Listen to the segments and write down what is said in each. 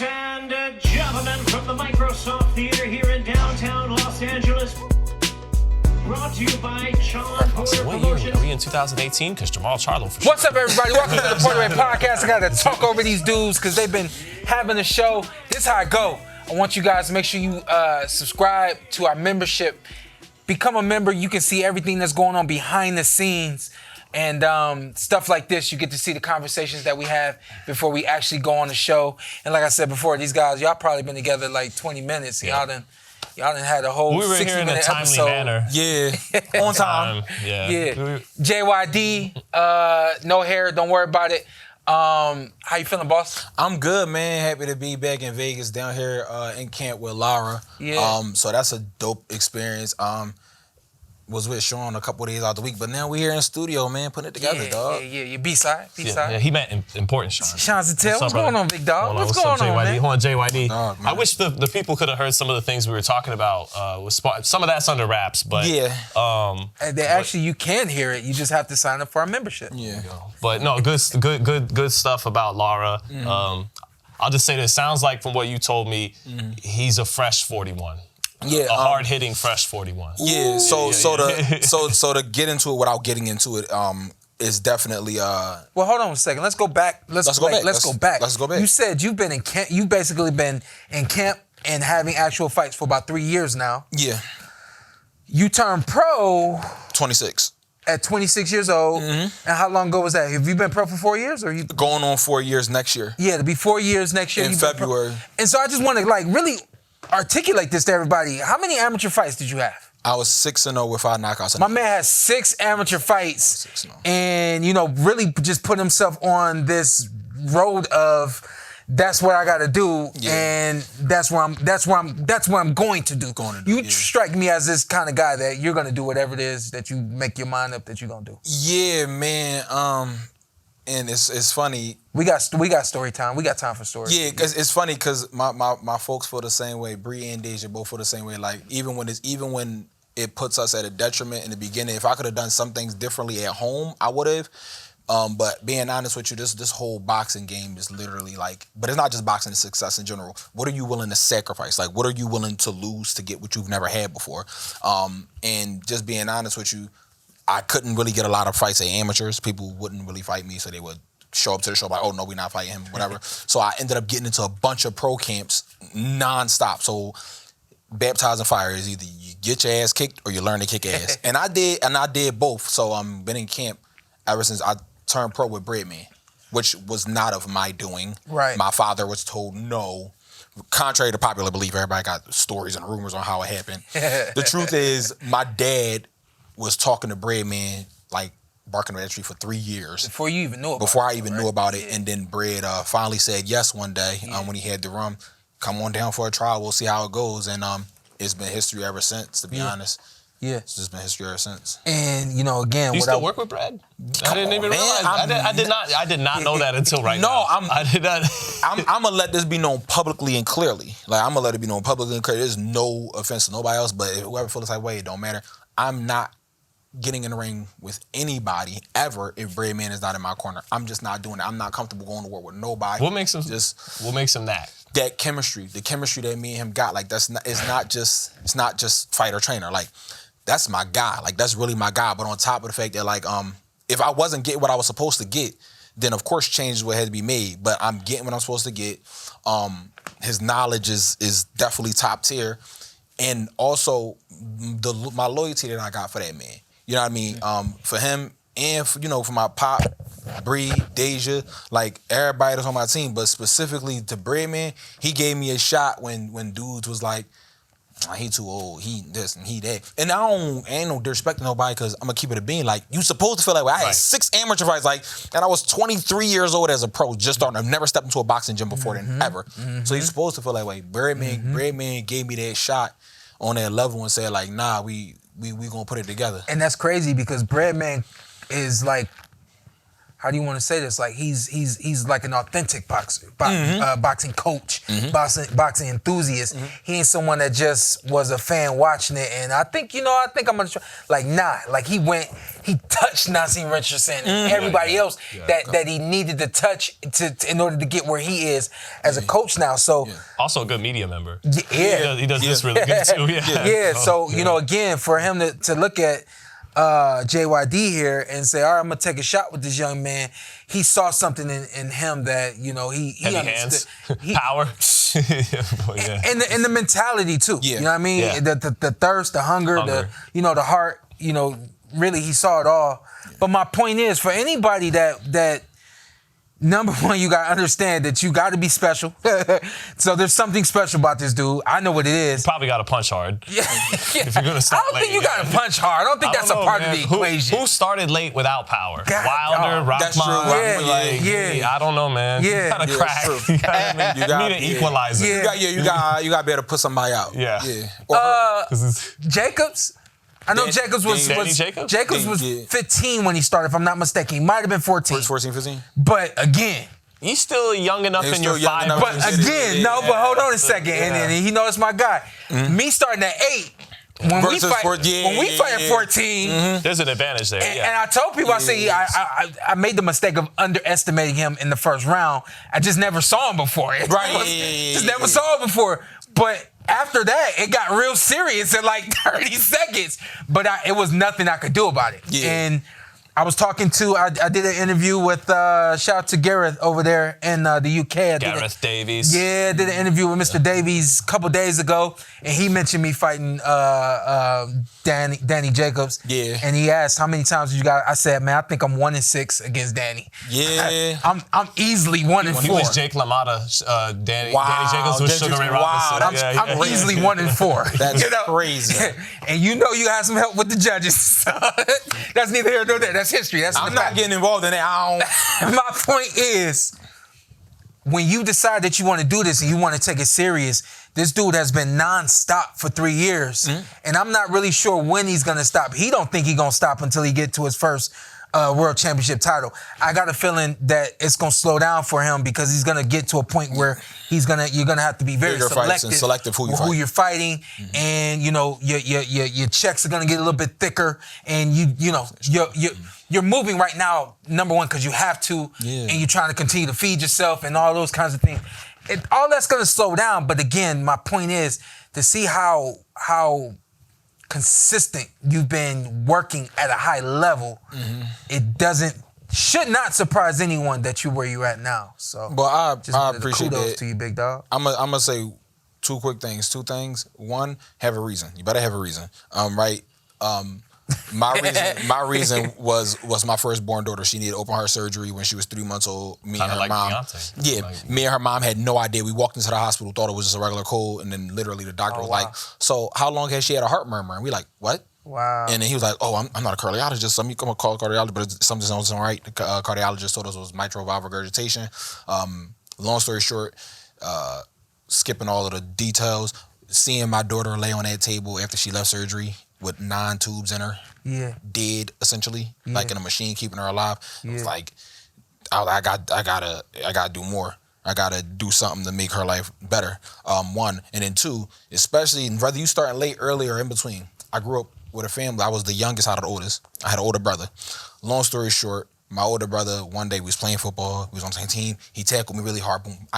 Ladies and gentlemen, from the Microsoft Theater here in downtown Los Angeles, brought to you by Shawn Porter Promotions. Are we in 2018? Because Jamal Charlo for sure. What's up, everybody? Welcome to the PorterWay Podcast. I got to talk over these dudes because they've been having a show. This is how I go. I want you guys to make sure you subscribe to our membership. Become a member. You can see everything that's going on behind the scenes and stuff like this. You get to see the conversations that we have before we actually go on the show. And like I said before, these guys, y'all probably been together like 20 minutes. Y'all done had a whole 60-minute episode. Manner. Yeah, on time. Yeah. JYD, no hair, don't worry about it. How you feeling, boss? I'm good, man. Happy to be back in Vegas, down here in camp with Lara. Yeah. So that's a dope experience. Was with Sean a couple of days out the week, but now we're here in studio, man, putting it together, dog. Yeah. B-side. Yeah, he meant important, Sean. Sean Zittel, what's going on, big dog? What's going on, man? Hold on, JYD. Dog, I wish the people could have heard some of the things we were talking about. Some of that's under wraps, but yeah. Actually, you can hear it. You just have to sign up for our membership. Yeah. But no, good stuff about Lara. I'll just say this. Sounds like from what you told me, he's a fresh 41. Yeah, a hard-hitting fresh 41. Yeah, so to get into it without getting into it, is definitely Well, hold on a second. Let's go back. Let's go back. You said you've been in camp. You've basically been in camp and having actual fights for about 3 years now. Yeah. You turned pro 26. At 26 years old. And how long ago was that? Have you been pro for 4 years, or you going on 4 years next year? Yeah, it'll be 4 years next year in February. And so I just want to really articulate this to everybody. How many amateur fights did you have? I was 6-0 with 5 knockouts. My man has 6 amateur fights, 6-0. And really just put himself on this road of that's what I got to do, and that's what I'm going to do. You strike me as this kind of guy that you're going to do whatever it is that you make your mind up that you're going to do. Yeah, man. And it's funny. We got story time. We got time for stories. Yeah, cause it's funny because my folks feel the same way. Bree and Deja both feel the same way. Like even when it puts us at a detriment in the beginning, if I could have done some things differently at home, I would have. But being honest with you, this whole boxing game is literally like, but it's not just boxing, it's success in general. What are you willing to sacrifice? Like, what are you willing to lose to get what you've never had before? And just being honest with you, I couldn't really get a lot of fights at amateurs. People wouldn't really fight me, so they would show up to the show like, oh, no, we're not fighting him, whatever. So I ended up getting into a bunch of pro camps nonstop. So baptized in fire is either you get your ass kicked or you learn to kick ass. and I did both. So I've been in camp ever since I turned pro with Breadman, which was not of my doing. Right. My father was told no. Contrary to popular belief, everybody got stories and rumors on how it happened. The truth is, my dad was talking to Breadman, like barking on that tree for 3 years. Before you even knew about it. Before I even knew about it. And then Bread finally said yes one day when he had the rum. Come on down for a trial. We'll see how it goes. And it's been history ever since, to be honest. Yeah. It's just been history ever since. And, again... Do you still work with Brad? I didn't even realize. I did not know that until right now. I did not. I'm going to let this be known publicly and clearly. Like, I'm going to let it be known publicly and clearly. There's no offense to nobody else, but whoever feels that way, it don't matter. I'm not getting in the ring with anybody ever if Breadman is not in my corner. I'm just not doing it. I'm not comfortable going to war with nobody. What makes him that? That chemistry, the chemistry that me and him got. Like it's not just fighter trainer. Like that's my guy. Like that's really my guy. But on top of the fact that like if I wasn't getting what I was supposed to get, then of course changes would have to be made. But I'm getting what I'm supposed to get. His knowledge is definitely top tier, and also my loyalty that I got for that man. You know what I mean? For him and for my pop, Bree, Deja, like everybody that's on my team, but specifically to Breadman, he gave me a shot when dudes was like, he too old, he this and he that. And ain't no disrespect to nobody because I'm gonna keep it a bean. Like you supposed to feel that way. I had 6 amateur fights, like, and I was 23 years old as a pro, just starting. I've never stepped into a boxing gym before then, ever. So you're supposed to feel that way. Breadman gave me that shot on that level and said like, nah, we gonna put it together. And that's crazy because Breadman is like how do you want to say this? Like he's like an authentic boxer, boxing coach, boxing enthusiast. He ain't someone that just was a fan watching it. And I think I'm gonna try. Like he touched Naseem Richardson and everybody else that he needed to touch in order to get where he is as a coach now. So also a good media member. Yeah, he does this really good too. Yeah. So again, for him to look at JYD here and say, all right, I'm gonna take a shot with this young man. He saw something in him that he heavy understood. hands, power, and the mentality too. Yeah. You know what I mean? Yeah. The thirst, the hunger, the heart. Really, he saw it all. But my point is, for anybody that number one, you gotta understand that you gotta be special. So there's something special about this dude. I know what it is. Probably gotta punch hard. Yeah. If you're gonna start I don't think you gotta punch hard. I don't think that's a part of the equation. Who started late without power? God, Wilder, that's true. Rockman. I don't know, man. Yeah. You gotta crack. True. You need an equalizer. Yeah. You got to be able to put somebody out. Yeah. Jacobs. I know Jacobs was Danny Jacobs? Jacobs was 15 when he started, if I'm not mistaken. He might have been 14. 14, 15? But again, He's still young enough in your young 5. enough. but hold on a second. And he knows my guy. Me starting at 8. When we fight at 14, there's an advantage there. and I told people, I say I made the mistake of underestimating him in the first round. I just never saw him before. Just never saw him before. But after that, it got real serious in like 30 seconds. But it was nothing I could do about it. Yeah. And I was talking to, I did an interview with, shout out to Gareth over there in the UK. Gareth Davies. Yeah, I did an interview with Mr. Davies a couple days ago, and he mentioned me fighting Danny Jacobs. Yeah. And he asked, how many times did you got? I said, man, I think I'm 1-6 against Danny. Yeah. I'm easily 1-4. He was Jake LaMotta. Danny Jacobs was Sugar Ray Wow, Robinson. I'm easily 1-4. That's crazy. And you got some help with the judges. So that's neither here nor there. That's history. I'm not getting involved in it. My point is, when you decide that you want to do this and you want to take it serious, this dude has been nonstop for 3 years. And I'm not really sure when he's going to stop. He don't think he's going to stop until he get to his first world championship title. I got a feeling that it's going to slow down for him because he's going to get to a point where you're going to have to be very selective who you're fighting. And, your checks are going to get a little bit thicker. And, you're moving right now, number one, because you have to, and you're trying to continue to feed yourself and all those kinds of things. All that's going to slow down. But again, my point is to see how consistent you've been working at a high level. It should not surprise anyone that you're where you're at now. So, but I appreciate kudos that. to you, big dog. I'm gonna say two things. One, have a reason. You better have a reason. Right. My reason was my firstborn daughter. She needed open heart surgery when she was 3 months old. Me and her mom. Beyonce. Me and her mom had no idea. We walked into the hospital, thought it was just a regular cold, and then literally the doctor was like, "So how long has she had a heart murmur?" And we like, "What?" Wow. And then he was like, "Oh, I'm not a cardiologist. Let me come call a cardiologist, but something's not right." The cardiologist told us it was mitral valve regurgitation. Long story short, skipping all of the details, seeing my daughter lay on that table after she left surgery with 9 tubes in her, dead essentially, like in a machine keeping her alive. It was like, I gotta do more. I gotta do something to make her life better. One, and then two, especially whether you starting late, early, or in between. I grew up with a family. I was the youngest out of the oldest. I had an older brother. Long story short, my older brother, one day we was playing football. We was on the same team. He tackled me really hard. Boom.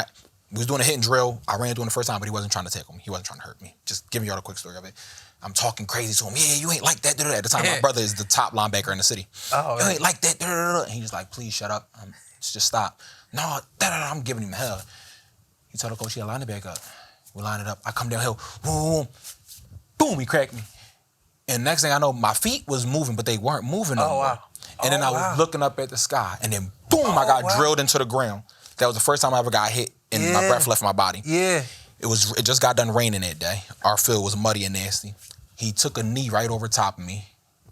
We was doing a hit and drill. I ran through him the first time, but he wasn't trying to tackle me. He wasn't trying to hurt me. Just giving y'all a quick story of it. I'm talking crazy to him. Yeah, you ain't like that. At the time, my brother is the top linebacker in the city. You ain't like that. And he's like, please shut up. Just stop. No, I'm giving him hell. He told the coach, yeah, line it back up. We line it up. I come downhill. Boom. Boom, he cracked me. And next thing I know, my feet was moving, but they weren't moving no more. Wow. And then I was looking up at the sky, and then boom, I got drilled into the ground. That was the first time I ever got hit, and my breath left my body. Yeah. It just got done raining that day. Our field was muddy and nasty. He took a knee right over top of me,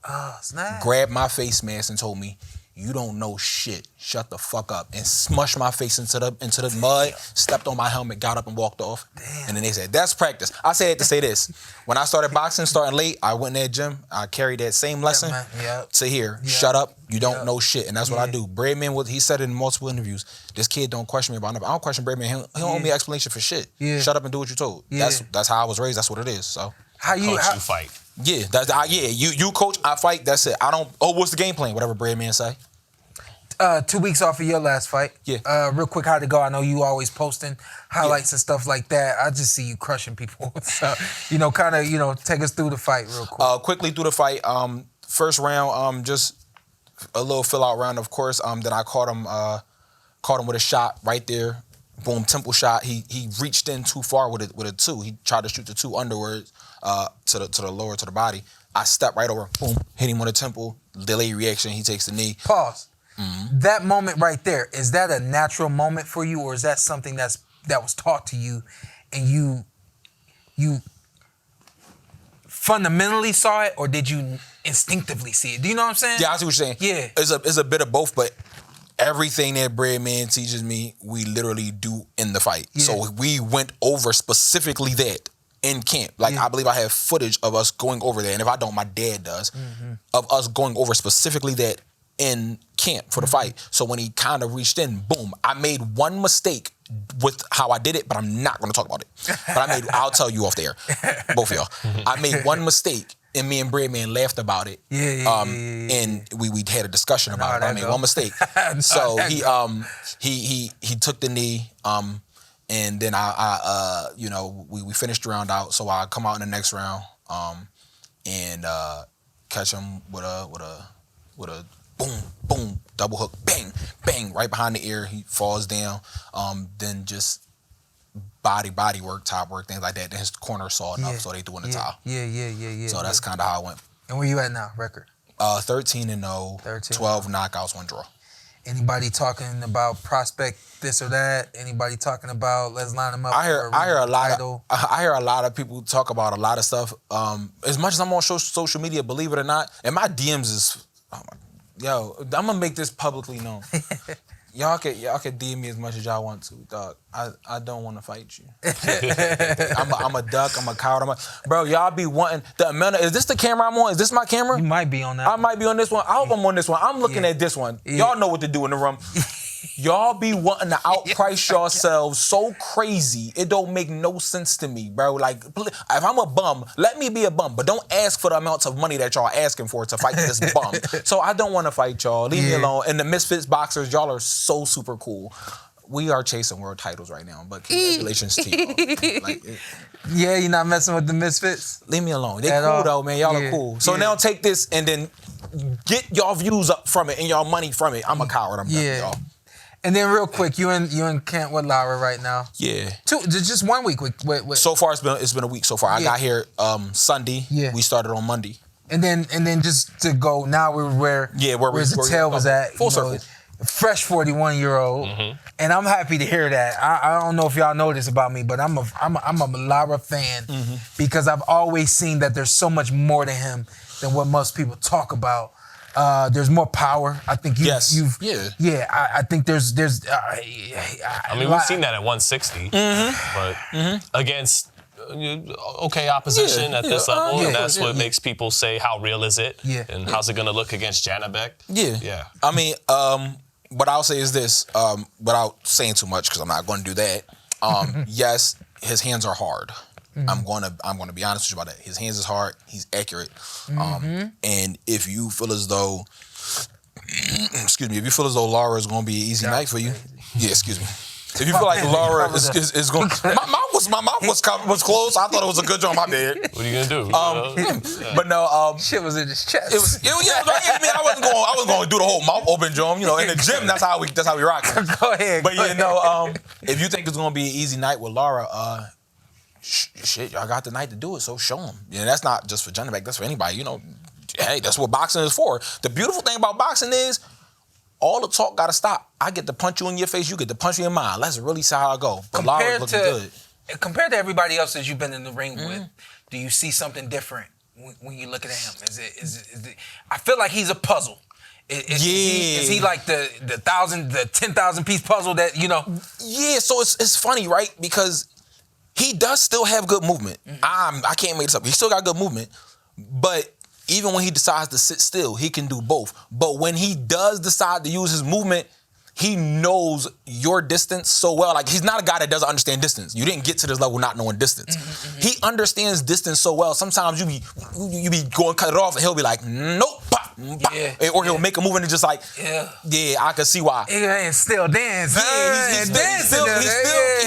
Oh, snap. grabbed my face mask and told me, you don't know shit. Shut the fuck up. And smushed my face into the mud, stepped on my helmet, got up and walked off. Damn. And then they said, that's practice. I said to say this. When I started boxing, starting late, I went in that gym. I carried that same lesson to here. Shut up. You don't know shit. And that's what I do. Breadman, he said it in multiple interviews, this kid don't question me about nothing. I don't question Breadman. He don't owe me an explanation for shit. Shut up and do what you're told. That's how I was raised. That's what it is. So you fight. Yeah, you coach, I fight, that's it. I don't, what's the game plan? Whatever Breadman say. 2 weeks off of your last fight. Yeah. Real quick, how'd it go? I know you always posting highlights and stuff like that. I just see you crushing people. So, take us through the fight real quick. Quickly through the fight. First round, just a little fill-out round, of course. Then I caught him with a shot right there. Boom, temple shot. He reached in too far with a two. He tried to shoot the two underwards to the lower, to the body. I stepped right over, boom, hit him on the temple. Delayed reaction, he takes the knee. Pause. Mm-hmm. That moment right there, is that a natural moment for you, or is that something that was taught to you and you fundamentally saw it, or did you instinctively see it? Do you know what I'm saying? Yeah, I see what you're saying. Yeah. It's a bit of both, but everything that Breadman teaches me, we literally do in the fight. Yeah. So we went over specifically that in camp. I believe I have footage of us going over there, and if I don't, my dad does, of us going over specifically that in camp for the fight. So when he kind of reached in, boom, I made one mistake with how I did it, but I'm not going to talk about it. But I'll tell you off there, both of y'all. I made one mistake, and me and Breadman laughed about it. And we had a discussion about it. I made one mistake. So he took the knee, and then we finished the round out. So I come out in the next round, and catch him with a boom, boom, double hook, bang, bang, right behind the ear. He falls down. Then just body work, top work, things like that. Then his corner saw enough, so they threw in the towel. Yeah. So that's kind of how it went. And where you at now, record? 13-0, 12 knockouts, 1 draw. Anybody talking about prospect this or that? Anybody talking about let's line them up? I hear a lot of people talk about a lot of stuff. As much as I'm on social media, believe it or not, and my DMs is, yo, I'm gonna make this publicly known. Y'all can DM me as much as y'all want to, dog. I don't want to fight you. I'm a duck. I'm a coward. Bro, y'all be wanting the amount of. Is this the camera I'm on? Is this my camera? You might be on that. I might be on this one. I hope I'm on this one. I'm looking at this one. Y'all know what to do in the room. Y'all be wanting to outprice yourselves so crazy. It don't make no sense to me, bro. Like, if I'm a bum, let me be a bum, but don't ask for the amounts of money that y'all asking for to fight this bum. So I don't want to fight y'all. Leave me alone. And the Misfits boxers, y'all are so super cool. We are chasing world titles right now, but congratulations to y'all. Yeah, you're not messing with the Misfits? Leave me alone. They cool though, man. Y'all are cool. So now take this and then get y'all views up from it and y'all money from it. I'm a coward. I'm done with y'all. And then real quick, you in camp with Lara right now? Yeah. Just 1 week with So far it's been a week so far. I got here Sunday. Yeah. We started on Monday. And then just to go now where Zittel was at. Full circle. Fresh 41-year-old. And I'm happy to hear that. I don't know if y'all know this about me, but I'm a Lara fan because I've always seen that there's so much more to him than what most people talk about. There's more power. I think I think there's. I mean, we've seen that at 160, but against okay opposition at this level, and that's what makes people say, how real is it? And how's it gonna look against Janabek? Yeah. I mean, what I'll say is this, without saying too much, because I'm not going to do that. Yes, his hands are hard. I'm gonna be honest with you about that. His hands is hard. He's accurate. And if you feel as though, Lara is gonna be an easy night for you, excuse me. If you feel like Lara is going, my mouth was closed. I thought it was a good job. My bad. What are you gonna do? But no, shit was in his chest. It was I wasn't going to do the whole mouth open job. In the gym, that's how we rock. Go ahead. But if you think it's gonna be an easy night with Lara, shit, y'all got the night to do it, so show them. That's not just for Janabek, that's for anybody. Hey, that's what boxing is for. The beautiful thing about boxing is all the talk gotta stop. I get to punch you in your face, you get to punch me in mine. Let's really see how I go. But Lara's looking good. Compared to everybody else that you've been in the ring with, do you see something different when you're looking at him? Is it? I feel like he's a puzzle. Is he like the 10,000 piece puzzle that, you know? Yeah, so it's funny, right? Because he does still have good movement. I can't make this up. He still got good movement, but even when he decides to sit still, he can do both. But when he does decide to use his movement, he knows your distance so well. Like, he's not a guy that doesn't understand distance. You didn't get to this level not knowing distance. He understands distance so well. Sometimes you be going cut it off, and he'll be like, nope, pop, pop. Yeah, or he'll make a move and it's just like, I can see why. And still dance. He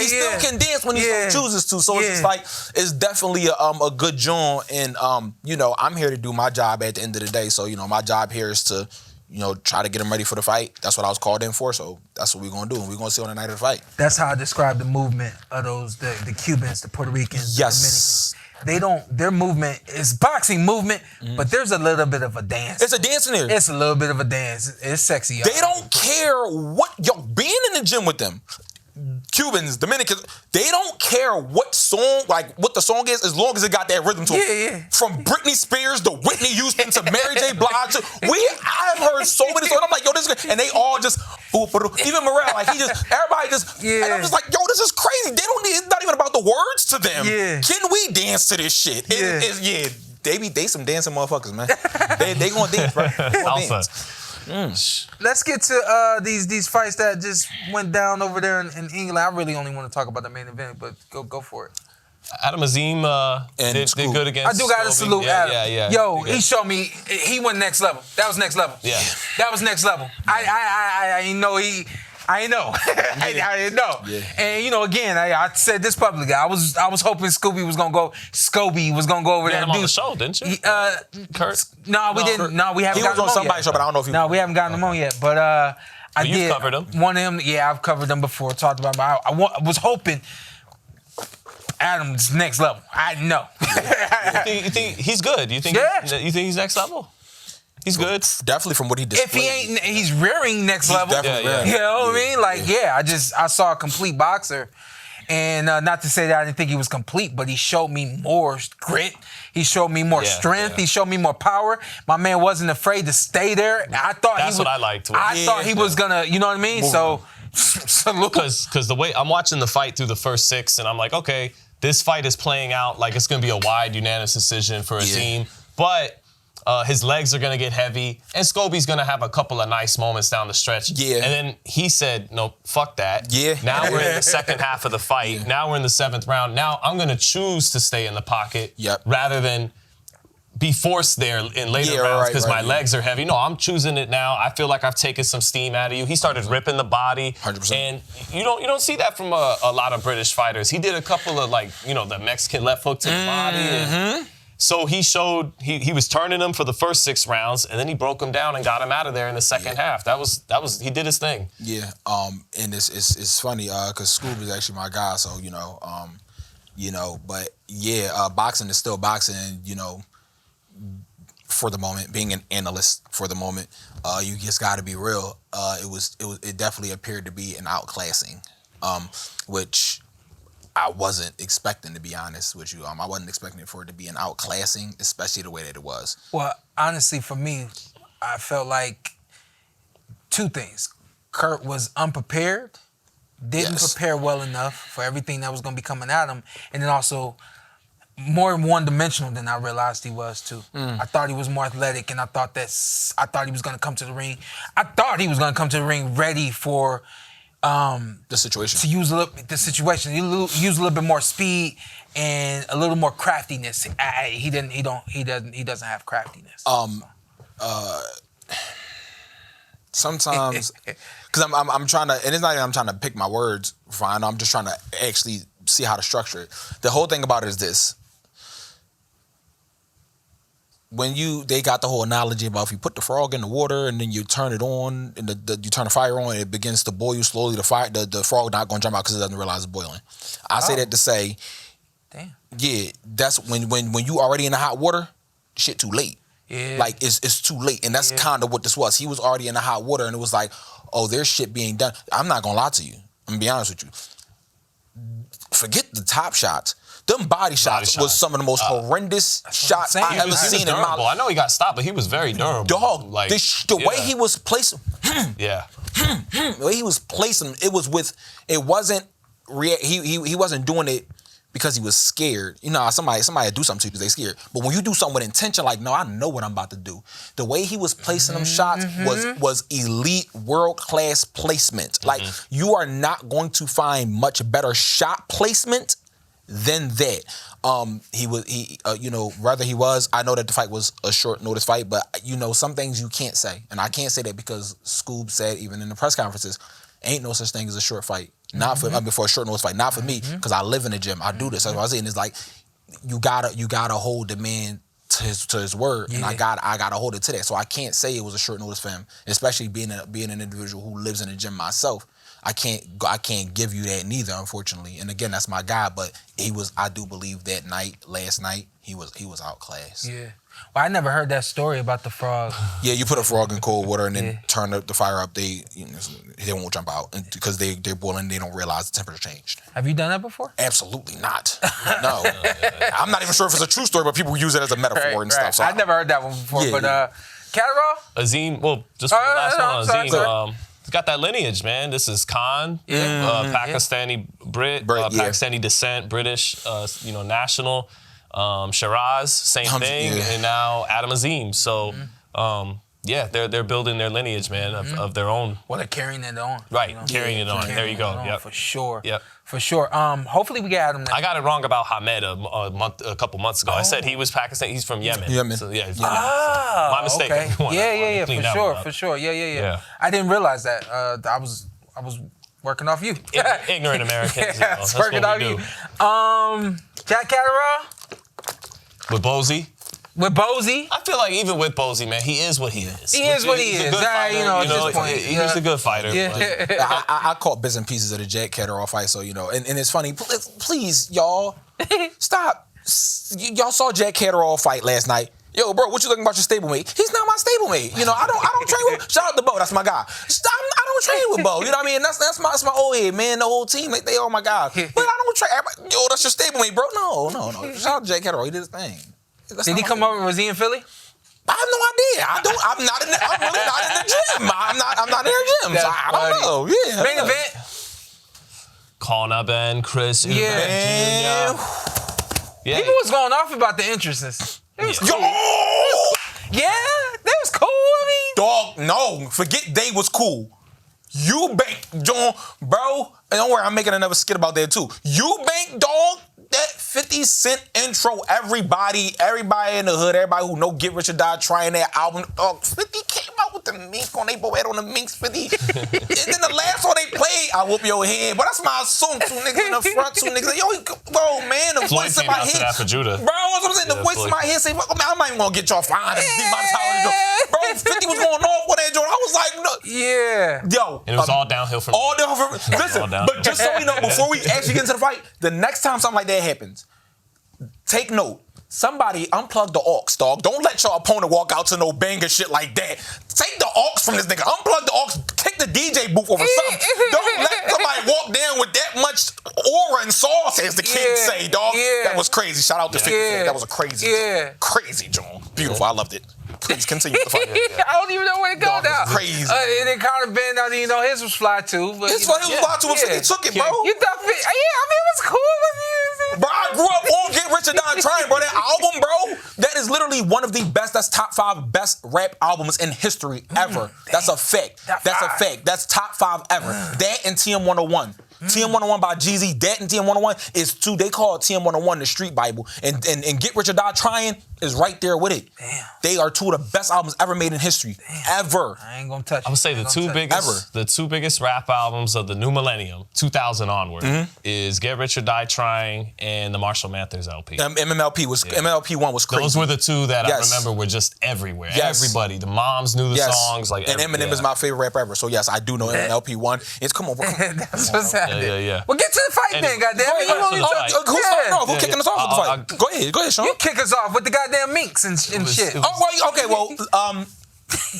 still can dance when he chooses to. So it's just like, it's definitely a good joint. And you know, I'm here to do my job at the end of the day. So, you know, my job here is to, you know, try to get him ready for the fight. That's what I was called in for, so that's what we're going to do, and we're going to see on the night of the fight. That's how I describe the movement of those, the Cubans, the Puerto Ricans, the Dominicans. Their movement is boxing movement, but there's a little bit of a dance. It's a dance in there. It's a little bit of a dance. It's sexy, y'all. They don't care being in the gym with them, Cubans, Dominicans, they don't care what song, like what the song is, as long as it got that rhythm to it. From Britney Spears to Whitney Houston to Mary J. Blige. I've heard so many songs. I'm like, yo, this is good. And they all just, even Morel, like everybody just, and I'm just like, yo, this is crazy. It's not even about the words to them. Can we dance to this shit? They some dancing motherfuckers, man. they gonna dance, bro. Alpha. Let's get to these fights that just went down over there in England. I really only want to talk about the main event, but go for it. Adam Azim did good against I do got to salute Adam. Yeah. Yo, he showed me he went next level. That was next level. Yeah. That was next level. I didn't know. Yeah. And you know, again, I said this publicly. I was hoping Scoby was gonna go over there and do on the show, didn't you? Kurt? No, we didn't. No, we haven't. He was on somebody's show, but I don't know if he. No, we haven't gotten him on yet. But I did. You've covered him. One of them. Yeah, I've covered them before. Talked about him. I was hoping Adam's next level. I know. You think he's good? You think he's next level? He's good. Definitely from what he displayed. If he ain't, he's rearing next level. Definitely rearing. You know what I mean? Like, I saw a complete boxer. And not to say that I didn't think he was complete, but he showed me more grit. He showed me more strength. He showed me more power. My man wasn't afraid to stay there. I thought that's what I liked. I thought he was gonna, you know what I mean? So, salute. Because the way I'm watching the fight through the first 6, and I'm like, okay, this fight is playing out like it's gonna be a wide unanimous decision for Azim, but his legs are going to get heavy, and Scoby's going to have a couple of nice moments down the stretch. Yeah. And then he said, no, fuck that. Yeah. Now we're in the second half of the fight. Yeah. Now we're in the 7th round. Now I'm going to choose to stay in the pocket rather than be forced there in later rounds because my legs are heavy. No, I'm choosing it now. I feel like I've taken some steam out of you. He started ripping the body. 100%. And you don't see that from a lot of British fighters. He did a couple of, like, you know, the Mexican left hook to the body. And so he showed he was turning him for the first 6 rounds, and then he broke him down and got him out of there in the second half. That was he did his thing. Yeah, and it's funny because Scoby is actually my guy, so but boxing is still boxing, and for the moment, being an analyst for the moment, you just got to be real. It definitely appeared to be an outclassing, which I wasn't expecting, to be honest with you. I wasn't expecting for it to be an outclassing, especially the way that it was. Well, honestly, for me, I felt like 2 things. Kurt was unprepared, didn't prepare well enough for everything that was going to be coming at him, and then also more one-dimensional than I realized he was, too. I thought he was more athletic, and I thought he was going to come to the ring. I thought he was going to come to the ring ready for the situation. To use the situation, use a little bit more speed and a little more craftiness. He doesn't have craftiness. Sometimes, because I'm trying to, and it's not even I'm trying to pick my words. Fine, I'm just trying to actually see how to structure it. The whole thing about it is this. When they got the whole analogy about if you put the frog in the water and then you turn it on and you turn the fire on, it begins to boil slowly. The frog not going to jump out because it doesn't realize it's boiling. I say that to say, that's when you already in the hot water, shit too late. Yeah. Like it's too late, and that's kind of what this was. He was already in the hot water, and it was like, oh, there's shit being done. I'm not gonna lie to you. I'm gonna be honest with you. forget the top shots. Them body shots was some of the most horrendous shots I ever seen in my life. I know he got stopped, but he was very durable. Dog, like, the way he was placing, the way he was placing, he wasn't doing it because he was scared. You know, somebody do something to you because they scared. But when you do something with intention, like, no, I know what I'm about to do. The way he was placing them shots was elite, world-class placement. Like, you are not going to find much better shot placement than that. I know that the fight was a short notice fight, but you know, some things you can't say. And I can't say that because Scoob said, even in the press conferences, ain't no such thing as a short fight. Not for before a short notice fight. Not for me, because I live in the gym. I do this. That's what I was saying. It's like you gotta hold the man to his word, and I gotta hold it to that. So I can't say it was a short notice for him, especially being an individual who lives in the gym myself. I can't give you that neither, unfortunately. And again, that's my guy. But I do believe that last night, he was outclassed. Yeah. Well, I never heard that story about the frog. Yeah, you put a frog in cold water and then turn the fire up. They won't jump out because they're boiling. They don't realize the temperature changed. Have you done that before? Absolutely not. No, I'm not even sure if it's a true story, but people use it as a metaphor and stuff. So I've never heard that one before. But Catterall? Azim. Well, just for the last one, Azim. He's got that lineage, man. This is Khan, Pakistani Brit, Pakistani descent, British, national. Shiraz, same thing, and now Adam Azim. So, they're building their lineage, man, of their own. Well, they're carrying it on. Right, carrying it on. There you go. Yep. For sure. Yep. For sure. Hopefully we get Adam. I got it wrong about Hamed a couple months ago. I said he was Pakistani. He's from Yemen. So, my mistake. Okay. Yeah. For sure. Yeah. I didn't realize that. I was working off you. Ignorant Americans. That's working off you. Jack Catterall? With Bozy? With Bozy? I feel like even with Bozy, man, he is what he is. He is what he is. He's a good fighter. Yeah. I caught bits and pieces of the Jack Catterall fight, so, and it's funny. Please, y'all, stop. Y'all saw Jack Catterall fight last night. Yo, bro, what you thinking about your stablemate? He's not my stablemate. You know, I don't train with. Shout out to Bo, that's my guy. I don't train with Bo. You know what I mean? That's my old head, man. The whole team, they all my guys. But I don't train. Yo, that's your stablemate, bro. No. Shout out to Jack Catterall. He did his thing. Did he come over? Was he in Philly? I have no idea. I'm really not in the gym. I'm not in the gym. So I don't know. Yeah. Main event. Conor Benn, Chris Eubank Jr. Yeah. People was going off about the entrances. It was cool. Yeah, that was cool. I mean, dog, no, forget they was cool. Eubank, John, bro, and don't worry, I'm making another skit about that too. Eubank, dog, that 50 Cent intro, everybody in the hood, everybody who know Get Rich or Die trying that album, dog, 50 came out with the mink on they head on the minks, 50. And then the last one they played, I whoop your head, but that's my assume, two niggas in the front, two niggas, yo, bro, man, the voice in my head. For Judah. Bro, that's what I'm saying, the voice in my head say, man, I'm not even gonna get y'all fined and beat my tower. Bro, 50 was going off with that joint. I was like, no. Yeah. Yo. And it was all downhill from listen, but just so we know, before we actually get into the fight, the next time something like that happens, take note. Somebody unplug the aux, dog. Don't let your opponent walk out to no banger shit like that. Take the aux from this nigga. Unplug the aux. Kick the DJ booth over something. Don't let somebody walk down with that much aura and sauce, as the kids say, dog. Yeah. That was crazy. Shout out to 50 Cent. That was a crazy, crazy joint. Beautiful. I loved it. Please continue the fight. I don't even know where to go now. Crazy. And then Conor Benn, his was fly too. But his was fly too. 50 took it, bro. You thought, it was cool. Bro, I grew up on Get Rich or Die Trying, bro. That album, bro, that is literally one of the best, that's top 5 best rap albums in history ever. That's a fact. That's a fact. That's top 5 ever. That and TM101. TM101 by Jeezy, that and TM101 is two. They call it TM101 the street Bible. And Get Rich or Die Trying is right there with it. Damn. They are two of the best albums ever made in history. Damn. Ever. I ain't gonna touch it. I would say the two biggest rap albums of the new millennium, 2000 onward, is Get Rich or Die Trying and the Marshall Mathers LP. MMLP was crazy. Those were the two that I remember were just everywhere. Yes. Everybody, the moms knew the songs. And Eminem is my favorite rapper ever. So yes, I do know MMLP 1. It's come on, bro. That's what's happening. Yeah. Well, get to the fight then, goddamn. Who's starting off? Who's kicking us off with the fight? Go ahead, Sean. You kick us off with the goddamn minks and shit.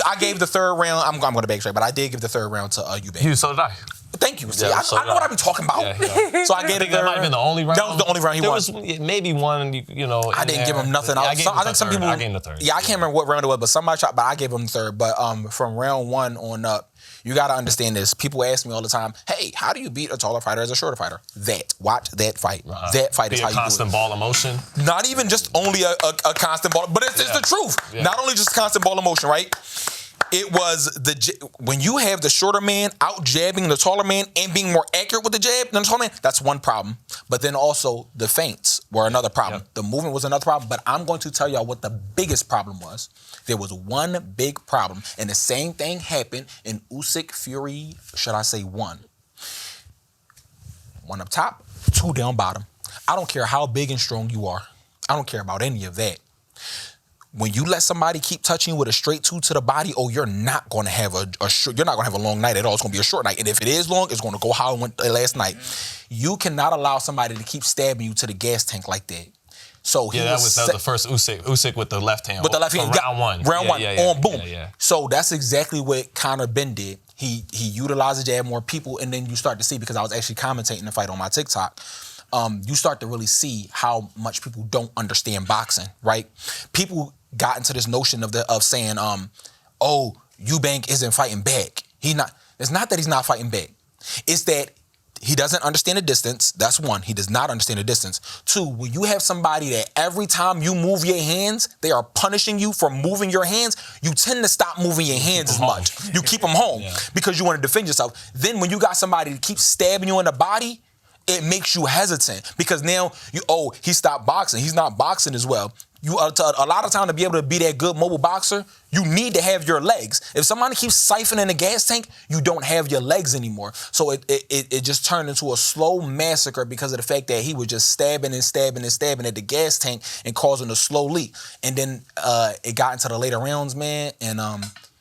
I gave the third round. I'm going to backtrack, but I did give the third round to Eubank. So did I. thank you. See, I know what I be talking about. Yeah. So I gave that might have been the only round. That was the only round he won. There was maybe one, you know. I didn't give him nothing. I think some people. I gave him the third. Yeah, I can't remember what round it was, but somebody tried. But I gave him the third. But from round 1 on up, you got to understand this. People ask me all the time, hey, how do you beat a taller fighter as a shorter fighter? Watch that fight. That fight is how you do it. Constant ball of motion. Not even just only a constant ball, but it's the truth. Yeah. Not only just constant ball of motion, right? It was when you have the shorter man out jabbing the taller man and being more accurate with the jab than the taller man, that's one problem. But then also the feints were another problem. Yep. The movement was another problem. But I'm going to tell y'all what the biggest problem was. There was one big problem, and the same thing happened in Usyk Fury, should I say 1. 1 up top, 2 down bottom. I don't care how big and strong you are. I don't care about any of that. When you let somebody keep touching you with a straight 2 to the body, you're not going to have you're not going to have a long night at all. It's going to be a short night. And if it is long, it's going to go how it went last night. You cannot allow somebody to keep stabbing you to the gas tank like that. So that was the first Usyk with the left hand. With the left hand. Round 1. Round 1 on boom. Yeah. So that's exactly what Conor Benn did. He utilized the jab more people, and then you start to see, because I was actually commentating the fight on my TikTok, you start to really see how much people don't understand boxing, right? People got into this notion of saying, Eubank isn't fighting back. It's not that he's not fighting back. It's that he doesn't understand the distance. That's 1. He does not understand the distance. 2, when you have somebody that every time you move your hands, they are punishing you for moving your hands, you tend to stop moving your hands as much. You keep them home because you want to defend yourself. Then when you got somebody to keep stabbing you in the body, it makes you hesitant because now he stopped boxing. He's not boxing as well. A lot of time to be able to be that good mobile boxer, you need to have your legs. If somebody keeps siphoning the gas tank, you don't have your legs anymore. So it just turned into a slow massacre because of the fact that he was just stabbing and stabbing and stabbing at the gas tank and causing a slow leak. And then it got into the later rounds, man, and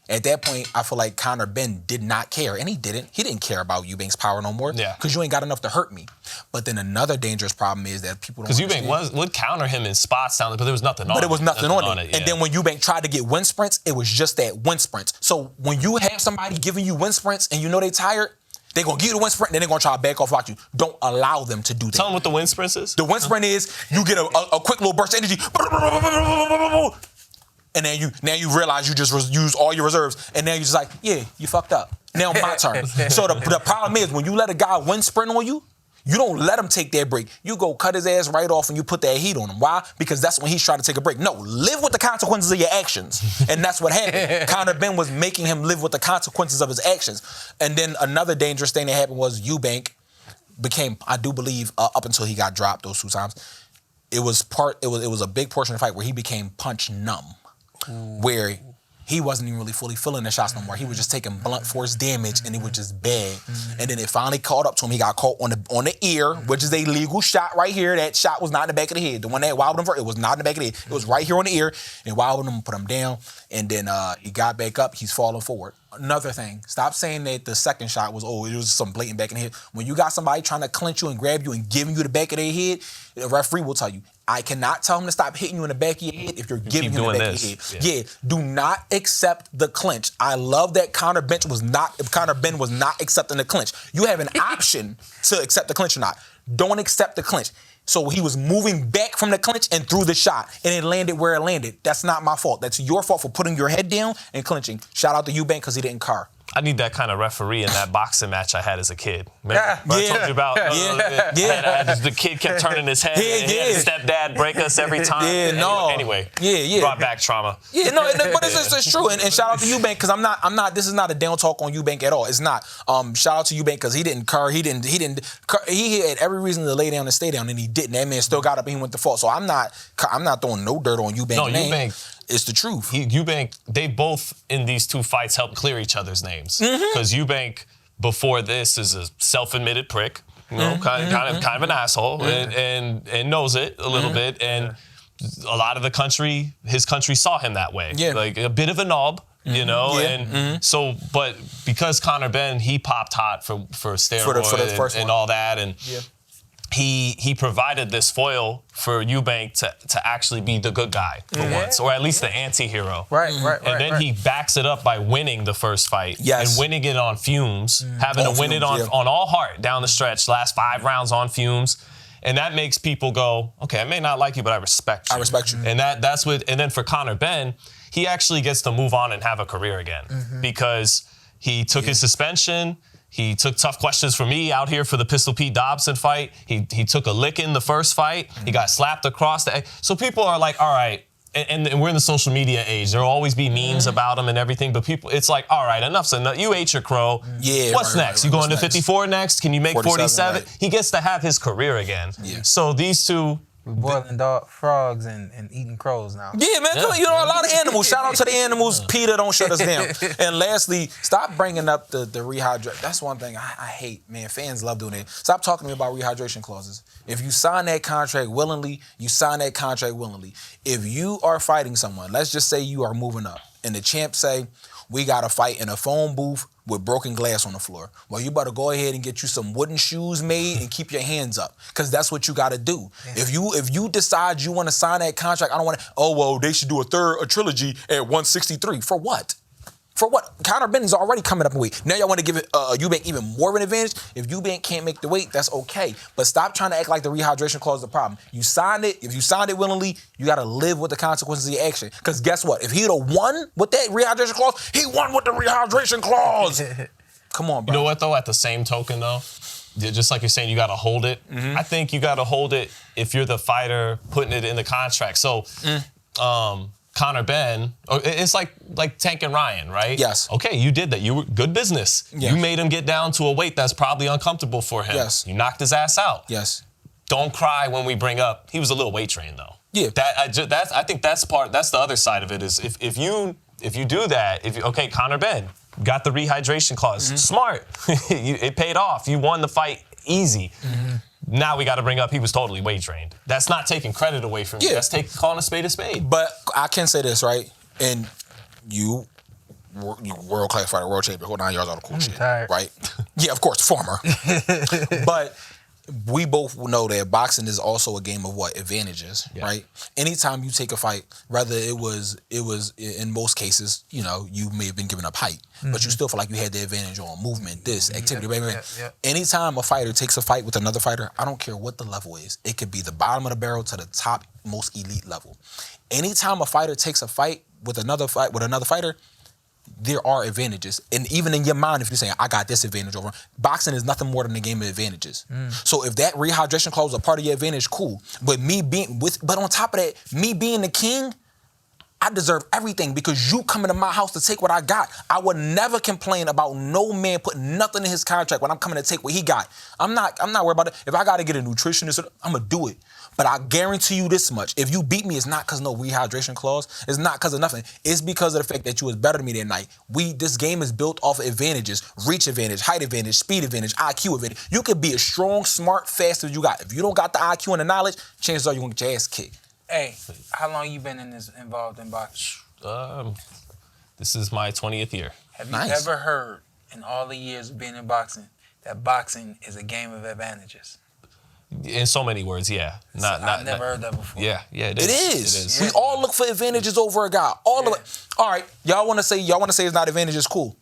at that point, I feel like Conor Benn did not care, and he didn't. He didn't care about Eubank's power no more because you ain't got enough to hurt me. But then another dangerous problem is that people don't understand. Because Eubank would counter him in spots down there, but there was nothing on it. But it was nothing on it. And then when Eubank tried to get wind sprints, it was just that wind sprints. So when you have somebody giving you wind sprints and you know they tired, they're going to give you the wind sprint and then they're going to try to back off about you. Don't allow them to do that. Tell them what the wind sprint is. The wind sprint is you get a quick little burst of energy. And then you realize you just used all your reserves, and now you're just like, yeah, you fucked up. Now my turn. So the problem is when you let a guy wind sprint on you, you don't let him take that break. You go cut his ass right off and you put that heat on him. Why? Because that's when he's trying to take a break. No, live with the consequences of your actions. And that's what happened. Conor Benn was making him live with the consequences of his actions. And then another dangerous thing that happened was Eubank became, I do believe, up until he got dropped those 2 times, it was a big portion of the fight where he became punch numb. Where he wasn't even really fully feeling the shots no more. He was just taking blunt force damage, and it was just bad. And then it finally caught up to him. He got caught on the ear, which is a legal shot right here. That shot was not in the back of the head. The one that wobbled him first, it was not in the back of the head. It was right here on the ear, and wobbled him, put him down, and then he got back up. He's falling forward. Another thing, stop saying that the second shot was, it was some blatant back in the head. When you got somebody trying to clinch you and grab you and giving you the back of their head, the referee will tell you, I cannot tell him to stop hitting you in the back of your head if you're giving him the back of your head. Yeah, do not accept the clinch. I love that Conor Benn was not accepting the clinch. You have an option to accept the clinch or not. Don't accept the clinch. So he was moving back from the clinch and threw the shot, and it landed where it landed. That's not my fault. That's your fault for putting your head down and clinching. Shout out to Eubank because he didn't car. I need that kind of referee in that boxing match I had as a kid. Remember? I told you about. The kid kept turning his head. He had his stepdad break us every time. Anyway. Brought back trauma. But it's true. And shout out to Eubank because I'm not. This is not a down talk on Eubank at all. It's not. Shout out to Eubank because he didn't cur. He had every reason to lay down and stay down, and he didn't. That man still got up and he went to fault. So I'm not throwing no dirt on Eubank's name. Eubank. It's the truth. Eubank, they both in these 2 fights helped clear each other's names. Because Eubank, before this, is a self-admitted prick, kind of an asshole, and knows it a little bit. And a lot of his country saw him that way, like a bit of a knob. So, but because Conor Benn, he popped hot for steroids and all that, and he provided this foil for Eubank to actually be the good guy for once, or at least the anti-hero. Right. And then he backs it up by winning the first fight and winning it on fumes, having to win it on all heart down the stretch, last 5 rounds on fumes. And that makes people go, okay, I may not like you, but I respect you. I respect you. And that's what. And then for Conor Benn, he actually gets to move on and have a career again because he took his suspension. He took tough questions from me out here for the Pistol Pete Dobson fight. He took a licking the first fight. He got slapped across the. So people are like, all right. And we're in the social media age. There'll always be memes about him and everything, but people, it's like, all right, enough's enough. You ate your crow. Yeah. What's next? You going to 54 next? Can you make 47? Right. He gets to have his career again. Yeah. So these two. Boiling frogs and eating crows now. Yeah, man. You know, a lot of animals. Shout out to the animals. PETA, don't shut us down. And lastly, stop bringing up the rehydration. That's one thing I hate, man. Fans love doing it. Stop talking to me about rehydration clauses. If you sign that contract willingly, you sign that contract willingly. If you are fighting someone, let's just say you are moving up, and the champ say, we got to fight in a phone booth with broken glass on the floor. Well, you better go ahead and get you some wooden shoes made and keep your hands up, because that's what you got to do. Yeah. If you decide you want to sign that contract, I don't want to, oh, well, they should do a trilogy at 163. For what? For what? Conor Benn is already coming up in weight. Now y'all want to give it Eubank even more of an advantage? If Eubank can't make the weight, that's okay. But stop trying to act like the rehydration clause is the problem. You signed it. If you signed it willingly, you got to live with the consequences of your action. Because guess what? If he'd have won with that rehydration clause, he won with the rehydration clause. Come on, bro. You know what, though? At the same token, though, just like you're saying, you got to hold it. I think you got to hold it if you're the fighter putting it in the contract. So, Conor Benn, it's like Tank and Ryan, right? Yes. Okay, you did that. You were good business. Yes. You made him get down to a weight that's probably uncomfortable for him. Yes. You knocked his ass out. Yes. Don't cry when we bring up, he was a little weight trained, though. Yeah. I think that's the other side of it is if you do that, Conor Benn got the rehydration clause. Smart. It paid off. You won the fight easy. Now we got to bring up he was totally weight trained. That's not taking credit away from you. That's calling a spade a spade. But I can say this, right? And you world-class fighter, world champion, hold 9 yards on the cool shit, tired. right? Yeah, of course, former. But we both know that boxing is also a game of what? Advantages, right? Anytime you take a fight, whether it was in most cases, you know, you may have been giving up height, but you still feel like you had the advantage on movement, this, activity, Anytime a fighter takes a fight with another fighter, I don't care what the level is. It could be the bottom of the barrel to the top most elite level. Anytime a fighter takes a fight with another fighter, there are advantages. And even in your mind, if you're saying, I got this advantage over him, boxing is nothing more than a game of advantages. So if that rehydration clause is a part of your advantage, cool. But but on top of that, me being the king, I deserve everything because you coming to my house to take what I got. I would never complain about no man putting nothing in his contract when I'm coming to take what he got. I'm not worried about it. If I got to get a nutritionist, I'm going to do it. But I guarantee you this much. If you beat me, it's not because of no rehydration clause. It's not because of nothing. It's because of the fact that you was better than me that night. This game is built off of advantages. Reach advantage, height advantage, speed advantage, IQ advantage. You could be as strong, smart, fast as you got. If you don't got the IQ and the knowledge, chances are you're going to get your ass kicked. Hey, how long you been involved in boxing? This is my 20th year. Have you ever heard in all the years of being in boxing that boxing is a game of advantages? In so many words, yeah. I've never heard that before. Yeah, it is. It is. We all look for advantages over a guy. All of it. All right, y'all want to say it's not advantages? Cool.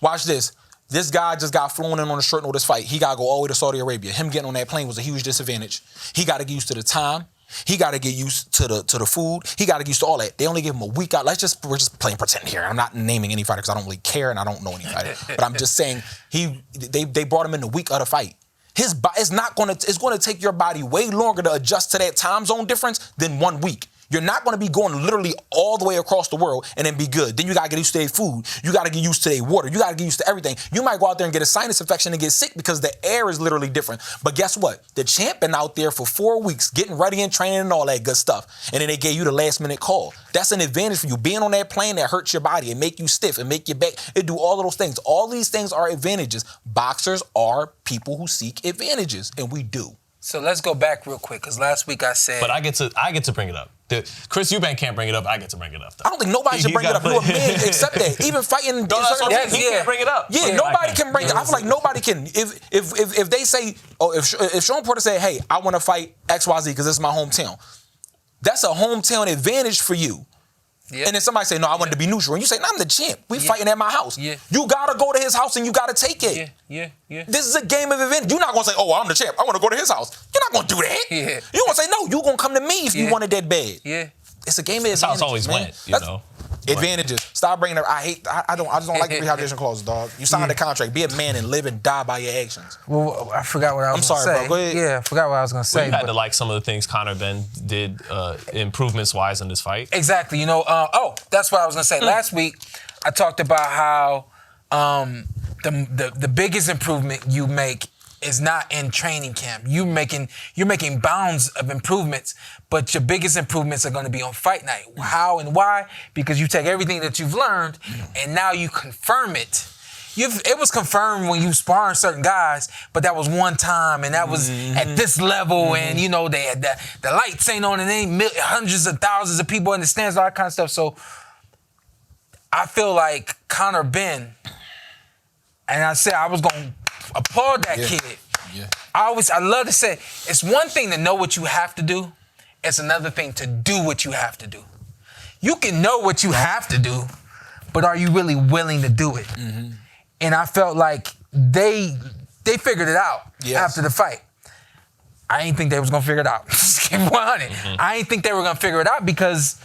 Watch this. This guy just got flown in on a short notice fight. He got to go all the way to Saudi Arabia. Him getting on that plane was a huge disadvantage. He got to get used to the time. He got to get used to the food. He got to get used to all that. They only give him a week out. We're just playing pretend here. I'm not naming any fighter because I don't really care and I don't know any fighter. But I'm just saying they brought him in the week of the fight. It's going to take your body way longer to adjust to that time zone difference than 1 week. You're not going to be going literally all the way across the world and then be good. Then you got to get used to their food. You got to get used to their water. You got to get used to everything. You might go out there and get a sinus infection and get sick because the air is literally different. But guess what? The champ been out there for 4 weeks getting ready and training and all that good stuff. And then they gave you the last minute call. That's an advantage for you. Being on that plane that hurts your body and make you stiff and make your back. It do all of those things. All these things are advantages. Boxers are people who seek advantages, and we do. So let's go back real quick, because last week I said... But I get to bring it up. Chris Eubank can't bring it up. I get to bring it up, though. I don't think nobody should bring it up. You a man, accept that. Even fighting... He can't bring it up. Yeah, nobody can bring it up. I feel like nobody can. If they say... if Shawn Porter say, hey, I want to fight XYZ because this is my hometown, that's a hometown advantage for you. Yeah. And then somebody say, no, I wanted to be neutral. And you say, no, I'm the champ. We fighting at my house. Yeah. You got to go to his house and you got to take it. Yeah. This is a game of advantage. You're not going to say, oh, I'm the champ. I want to go to his house. You're not going to do that. Yeah. You're going to say, no, you're going to come to me if you wanted that bad. Yeah. It's a game of advantage. That's how it's always went, you know. Advantages. Stop bringing up. I just don't like the rehabilitation clause, dog. You signed a contract. Be a man and live and die by your actions. Well, I forgot what I was going to say. I'm sorry, bro. Go ahead. Yeah, I forgot what I was going to say. You had to like some of the things Conor Benn did improvements-wise in this fight. Exactly. You know, that's what I was going to say. Last week, I talked about how the biggest improvement you make is not in training camp. You're making bounds of improvements, but your biggest improvements are going to be on fight night. How and why? Because you take everything that you've learned and now you confirm it. It was confirmed when you sparring certain guys, but that was one time and that was at this level and, you know, they had the lights ain't on and ain't hundreds of thousands of people in the stands, all that kind of stuff. So I feel like Conor Benn, and I said I was going to applaud that kid. Yeah. I love to say, it's one thing to know what you have to do. It's another thing to do what you have to do. You can know what you have to do, but are you really willing to do it? Mm-hmm. And I felt like they figured it out after the fight. I didn't think they was going to figure it out. Just keep 100. I didn't think they were going to figure it out because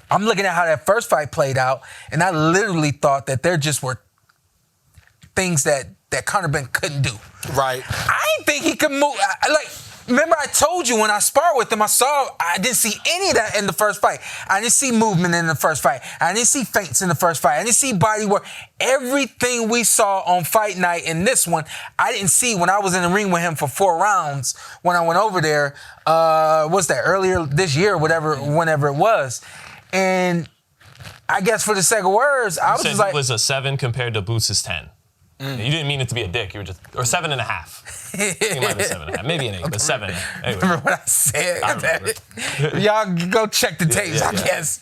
I'm looking at how that first fight played out, and I literally thought that there just were things that Conor Benn couldn't do. Right. I didn't think he could move. Remember I told you when I sparred with him, I didn't see any of that in the first fight. I didn't see movement in the first fight. I didn't see feints in the first fight. I didn't see body work. Everything we saw on fight night in this one, I didn't see when I was in the ring with him for 4 rounds when I went over there, what's that, earlier this year, whenever it was. And I guess for the sake of words, I was just like... it was a 7 compared to Boots' 10. You didn't mean it to be a dick. You were just... Or 7.5. I think it might be 7.5. Maybe an 8, but 7. Anyway. Remember what I said? I remember. Y'all go check the tapes, I guess.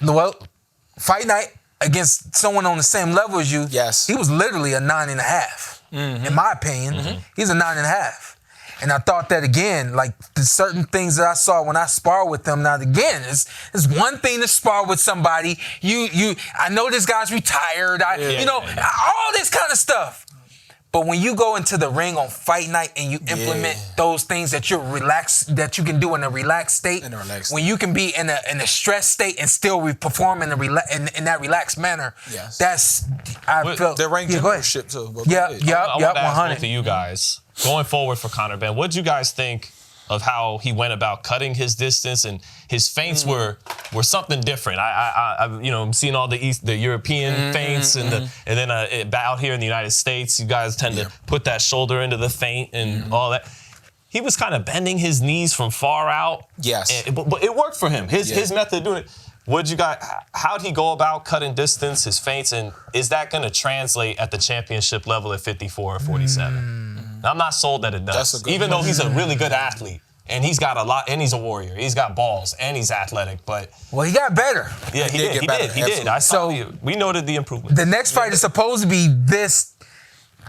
Well, fight night against someone on the same level as you, he was literally a 9.5. In my opinion, he's a 9.5. And I thought that again, like the certain things that I saw when I spar with them. Now again, it's one thing to spar with somebody. I know this guy's retired. All this kind of stuff. But when you go into the ring on fight night and you implement those things that you're relaxed, that you can do in a relaxed state, when you can be in a stress state and still perform in that relaxed manner, I felt the ring championship too. I want to ask both of you guys. Going forward for Conor Benn, what did you guys think of how he went about cutting his distance and his feints were something different? I'm seeing all the European feints and then out here in the United States, you guys tend to put that shoulder into the feint and all that. He was kind of bending his knees from far out. Yes, but it worked for him. His method of doing it. How'd he go about cutting distance, his feints, and is that going to translate at the championship level at 54 or 47? I'm not sold that it does, even though he's a really good athlete and he's got a lot, and he's a warrior. He's got balls and he's athletic, but he got better. Yeah, he did. We noted the improvement. The next fight is supposed to be this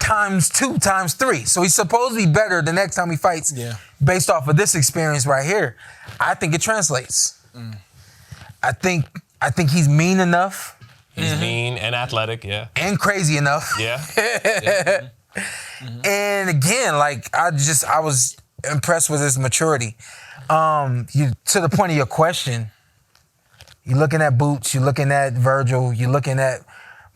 times 2, times 3. So he's supposed to be better the next time he fights based off of this experience right here. I think it translates. I think he's mean enough. He's mean and athletic, and crazy enough. And again, I was impressed with his maturity. To the point of your question, you're looking at Boots, you're looking at Virgil, you're looking at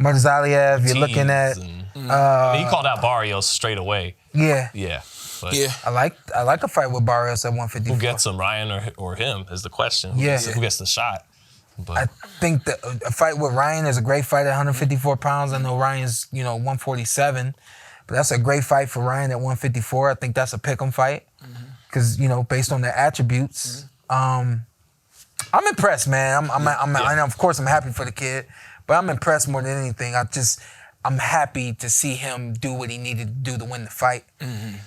Murtazaliev, you're looking at... he called out Barrios straight away. Yeah. But I like a fight with Barrios at 154. Who gets him, Ryan or him, is the question. Who gets the shot? But I think that a fight with Ryan is a great fight at 154 pounds. I know Ryan's, 147. But that's a great fight for Ryan at 154. I think that's a pick'em fight because based on their attributes. I'm impressed, man. And of course I'm happy for the kid, but I'm impressed more than anything. I'm happy to see him do what he needed to do to win the fight.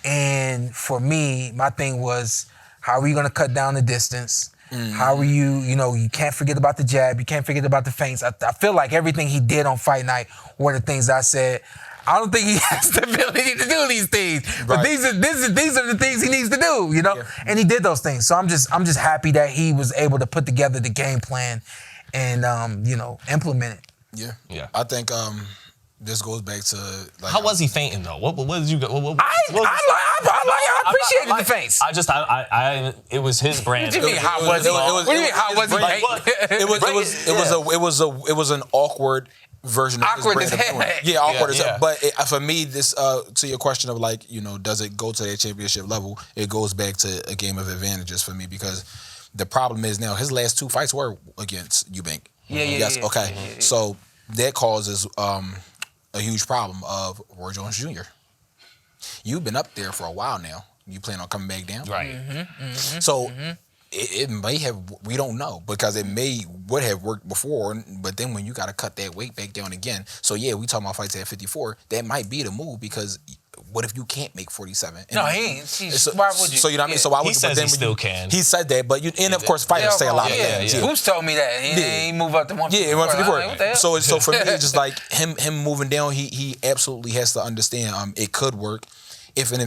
And for me, my thing was, how are you going to cut down the distance? How are you can't forget about the jab. You can't forget about the feints. I feel like everything he did on fight night were the things I said. I don't think he has the ability to do these things, but these are the things he needs to do, And he did those things. So I'm just happy that he was able to put together the game plan and implement it. Yeah. I think this goes back to like. How was he fainting though? What did you go? I appreciated the feints. It was his brand. What do you mean? How was he? What do you mean? How was he? It was an awkward version of awkward his brand. Awkward as hell. But for me, this to your question of like, does it go to that championship level? It goes back to a game of advantages for me because the problem is now his last 2 fights were against Eubank. Okay. So that causes a huge problem of Roy Jones Jr. You've been up there for a while now. You plan on coming back down? Right. So it may have, we don't know, because it would have worked before, but then when you got to cut that weight back down again. So yeah, we talking about fights at 54. That might be the move because what if you can't make 47? No, he ain't. Why would you? So you know what I mean? So why would he says he still can. He said that, but and of course fighters say a lot of things. Who's told me that? He moved up to 154. Yeah, 154. So for me, it's just like him moving down. He absolutely has to understand it could work. If in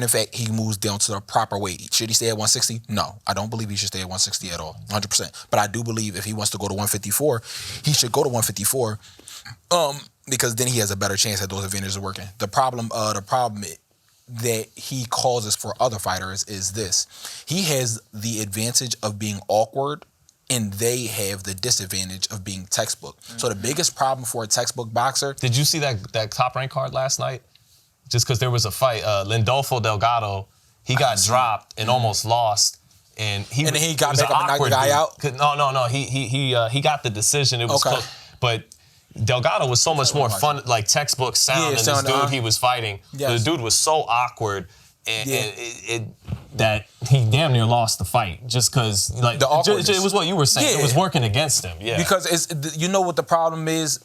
fact he moves down to the proper weight. Should he stay at 160? No, I don't believe he should stay at 160 at all, 100%. But I do believe if he wants to go to 154, he should go to 154, because then he has a better chance at those advantages of working. The problem that he causes for other fighters is this: he has the advantage of being awkward, and they have the disadvantage of being textbook. So the biggest problem for a textbook boxer. Did you see that Top Rank card last night? Just because there was a fight, Lindolfo Delgado, he got dropped and almost lost, and then he got back up and knocked the guy out. No, he got the decision. It was close, but Delgado was so much more fun, like textbook sound than this dude he was fighting. Yes. The dude was so awkward, and that he damn near lost the fight just because, like, it was what you were saying. Yeah. It was working against him. Yeah, because what the problem is.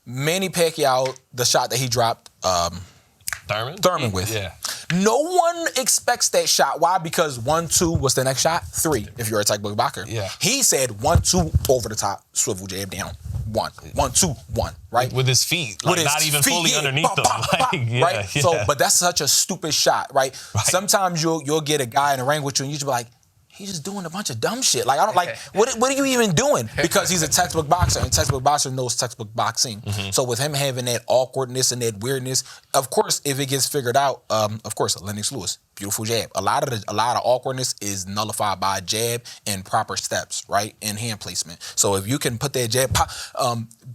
Manny Pacquiao, the shot that he dropped Thurman with. Yeah. No one expects that shot. Why? Because 1-2, what's the next shot? 3, if you're a textbook boxer. Yeah. He said 1-2 over the top, swivel jab down. 1-2-1, right? With his feet, like not even fully underneath them. Right? Yeah. So, but that's such a stupid shot, right? Sometimes you'll get a guy in the ring with you and you just be like, he's just doing a bunch of dumb shit. Like, I don't like, what are you even doing? Because he's a textbook boxer, and textbook boxer knows textbook boxing. Mm-hmm. So with him having that awkwardness and that weirdness, of course, if it gets figured out, of course, Lennox Lewis, beautiful jab. A lot of awkwardness is nullified by jab and proper steps, right? And hand placement. So if you can put that jab,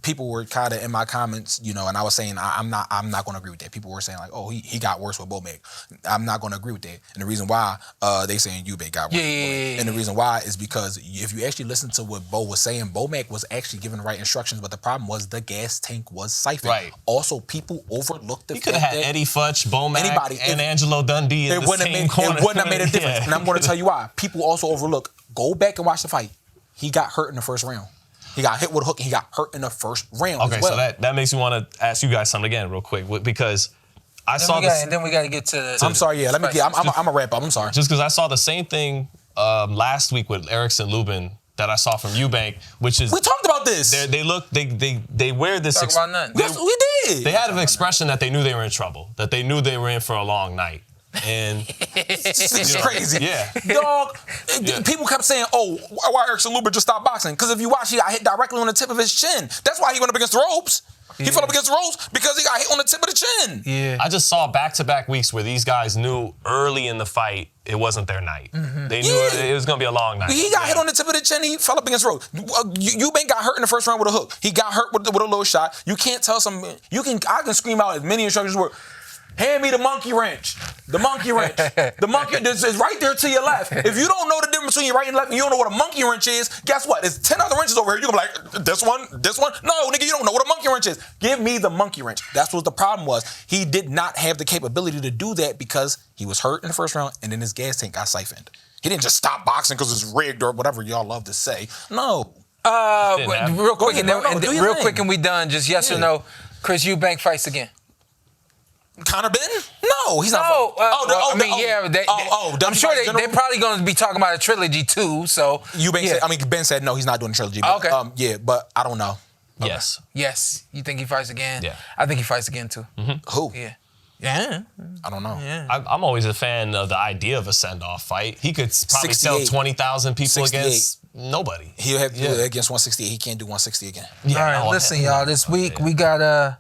people were kind of in my comments, and I was saying I'm not going to agree with that. People were saying like, oh, he got worse with Bomac. I'm not going to agree with that. And the reason why they saying Eubank got worse. Yeah. And the reason why is because if you actually listen to what Bo was saying, Bomac was actually giving the right instructions, but the problem was the gas tank was siphoned. Right. Also, people overlooked the fact that... He could have had Eddie Futch, Bomac, and Angelo Dundee in the same corner. It wouldn't have made a difference. Yeah. And I'm going to tell you why. People also overlook. Go back and watch the fight. He got hurt in the first round. He got hit with a hook and he got hurt in the first round as well. So that makes me want to ask you guys something again real quick, because I saw this... And then we got to get to... I'm sorry, yeah. I'm a wrap up. I'm sorry. Just because I saw the same thing last week with Erickson Lubin that I saw from Eubank, which is... We talked about this. They wear this... Talk about nothing. Yes, we did. They had an expression that they knew they were in trouble, that they knew they were in for a long night. And it's crazy. Yeah. Dog, people kept saying, oh, why Erickson Lubin just stopped boxing? Because if you watch, he got hit directly on the tip of his chin. That's why he went up against the ropes. He fell up against the ropes because he got hit on the tip of the chin. Yeah. I just saw back-to-back weeks where these guys knew early in the fight it wasn't their night. Mm-hmm. They knew it was going to be a long night. He got hit on the tip of the chin. He fell up against the ropes. Eubank got hurt in the first round with a hook. He got hurt with a little shot. You can't tell I can scream out as many instructions were, hand me the monkey wrench. The monkey wrench. The monkey is right there to your left. If you don't know the difference between your right and left and you don't know what a monkey wrench is, guess what? There's 10 other wrenches over here. You're going to be like, this one? No, nigga, you don't know what a monkey wrench is. Give me the monkey wrench. That's what the problem was. He did not have the capability to do that because he was hurt in the first round and then his gas tank got siphoned. He didn't just stop boxing because it's rigged or whatever y'all love to say. No. Real quick, real quick, and we done. Just yes or no. Chris Eubank fights again. Conor Benn? No, he's not. I'm sure they're probably going to be talking about a trilogy too. So Ben said no, he's not doing a trilogy. But, but I don't know. Yes. Yes. You think he fights again? Yeah. I think he fights again too. Mm-hmm. Who? Yeah. Yeah. I don't know. Yeah. I'm always a fan of the idea of a send-off fight. He could probably sell 20,000 people against nobody. He'll have to do it against 168. He can't do 160 again. Yeah, all right, listen, y'all. This week we got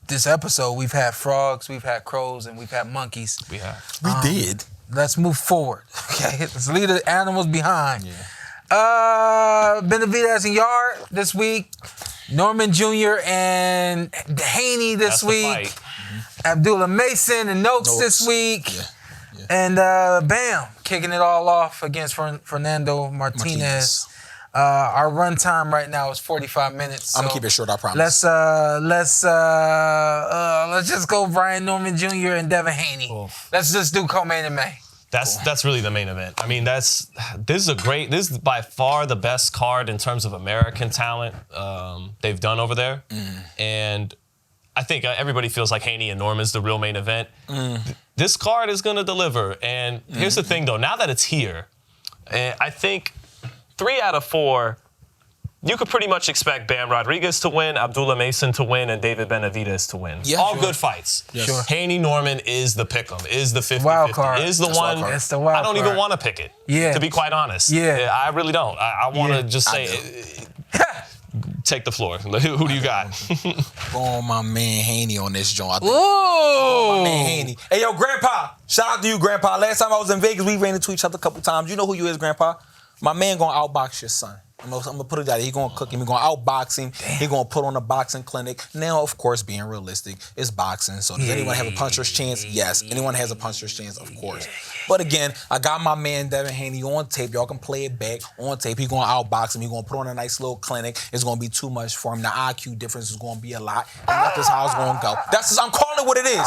this episode we've had frogs, we've had crows, and we've had monkeys. We have. We did. Let's move forward. Okay, let's leave the animals behind. Yeah. Benavidez and Yarde this week. Norman Jr. and Haney this week. Abdullah Mason and Noakes this week. Yeah. And bam, kicking it all off against Fernando Martinez. Our run time right now is 45 minutes. I'm gonna keep it short, I promise. Let's just go Brian Norman Jr. and Devin Haney. Oof. Let's just do co-main and May. That's really the main event. I mean, this is by far the best card in terms of American talent they've done over there. And I think everybody feels like Haney and Norman's the real main event. This card is gonna deliver. And here's the thing though, now that it's here, I think 3 out of 4, you could pretty much expect Bam Rodriguez to win, Abdullah Mason to win, and David Benavidez to win. Yeah, all good fights. Yes. Sure. Haney Norman is the pick'em, is the 50-50, wild card. is the one. It's the wild I don't even want to pick it. Yeah. To be quite honest. Yeah. I really don't. I want to just say, take the floor. Who do you got? Going my man Haney on this joint. Ooh. My man Haney. Hey, yo, Grandpa. Shout out to you, Grandpa. Last time I was in Vegas, we ran into each other a couple times. You know who you is, Grandpa? My man gonna outbox your son. I'm gonna put it out there. He gonna cook him. He gonna outbox him. He gonna put on a boxing clinic. Now, of course, being realistic, it's boxing. So does anyone have a puncher's chance? Yes. Anyone has a puncher's chance, of course. But again, I got my man Devin Haney on tape. Y'all can play it back on tape. He gonna outbox him. He gonna put on a nice little clinic. It's gonna be too much for him. The IQ difference is gonna be a lot. And that's just how it's gonna go. I'm calling it what it is.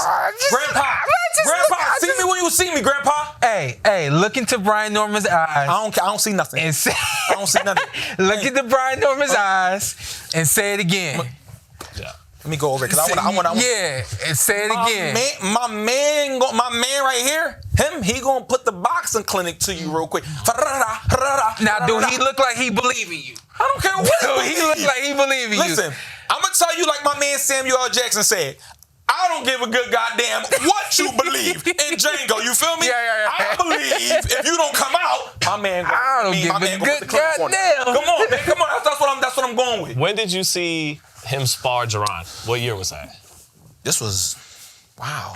Grandpa, see me when you see me, Grandpa. Hey, look into Brian Norman's eyes. I don't see nothing. And say, I don't see nothing. Look into Brian Norman's eyes and say it again. Yeah. Let me go over it because I want. Yeah, and say it again. My man right here, he gonna put the boxing clinic to you real quick. Now, do he look like he believe in you? I don't care what. Do he look like he believe in you? Listen, I'm gonna tell you like my man Samuel L. Jackson said. I don't give a good goddamn what you believe in Django. You feel me? Yeah. I believe if you don't come out, my man. I don't give a good goddamn. Come on, man. Come on. That's what I'm going with. When did you see him spar Jawns? What year was that? This was, wow.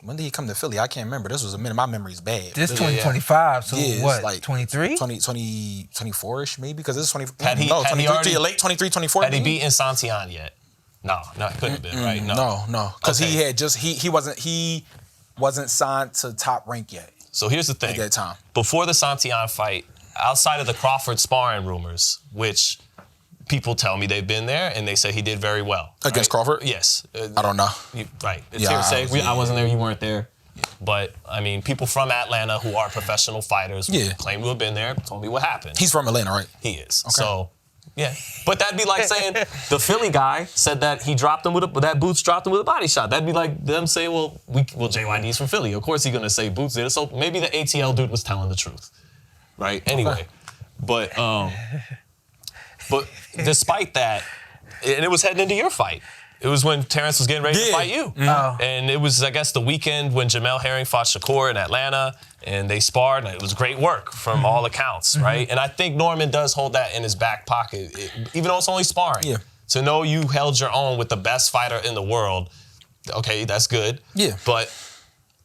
When did he come to Philly? I can't remember. This was a minute. My memory's bad. This 2025, so what, like 23? 24-ish maybe, because this is 23, late 23, 24. Had he beaten Santillan yet? No, it couldn't have been, right? No. Because he had just, he wasn't signed to Top Rank yet. So here's the thing. At that time. Before the Santillan fight, outside of the Crawford sparring rumors, which people tell me they've been there, and they say he did very well. Against Crawford? Yes. I don't know. Right. It's hearsay. I wasn't there, you weren't there. But, I mean, people from Atlanta who are professional fighters claim to have been there, told me what happened. He's from Atlanta, right? He is. Okay. So, yeah. But that'd be like saying the Philly guy said that he dropped him that Boots dropped him with a body shot. That'd be like them saying, well, JYD's from Philly. Of course he's going to say Boots did it. So maybe the ATL dude was telling the truth. Right? Anyway. But despite that, and it was heading into your fight. It was when Terrence was getting ready to fight you. Oh. And it was, I guess, the weekend when Jamel Herring fought Shakur in Atlanta, and they sparred, and it was great work from all accounts, right? And I think Norman does hold that in his back pocket, even though it's only sparring. Yeah. To know you held your own with the best fighter in the world, okay, that's good. Yeah. But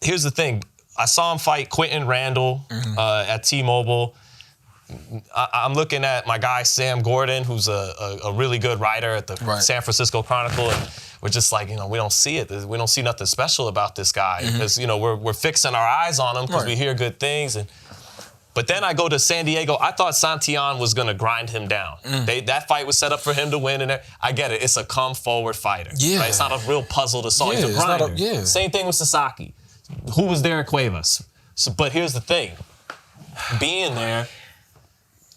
here's the thing. I saw him fight Quentin Randall at T-Mobile. I'm looking at my guy Sam Gordon, who's a really good writer at the San Francisco Chronicle, and we're just like, we don't see it. We don't see nothing special about this guy because we're fixing our eyes on him because we hear good things. But then I go to San Diego. I thought Santillan was gonna grind him down. That fight was set up for him to win, and I get it. It's a come forward fighter. Yeah, right? It's not a real puzzle to solve. He's a grinder. Same thing with Sasaki. Who was there at Cuevas? But here's the thing. Being there,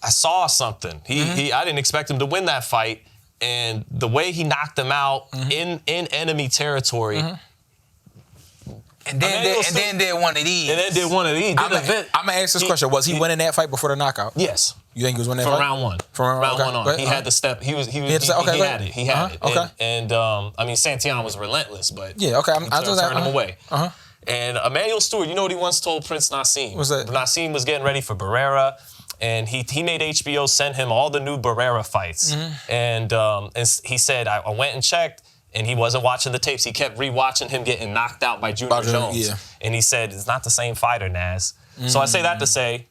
I saw something. I didn't expect him to win that fight, and the way he knocked him out in enemy territory. And then did one of these. I'm gonna ask this question: was he winning that fight before the knockout? Yes. You think he was winning that From fight? round one. From round one on. He had the step. He had it. He had it. Okay. And I mean, Santillan was relentless, but I turned him away. And Emmanuel Stewart, you know what he once told Prince Nassim? What's that? Nassim was getting ready for Barrera, and he made HBO send him all the new Barrera fights. And he said, I went and checked, and he wasn't watching the tapes. He kept rewatching him getting knocked out by Junior Jones. Yeah. And he said, it's not the same fighter, Naz. So I say that to say,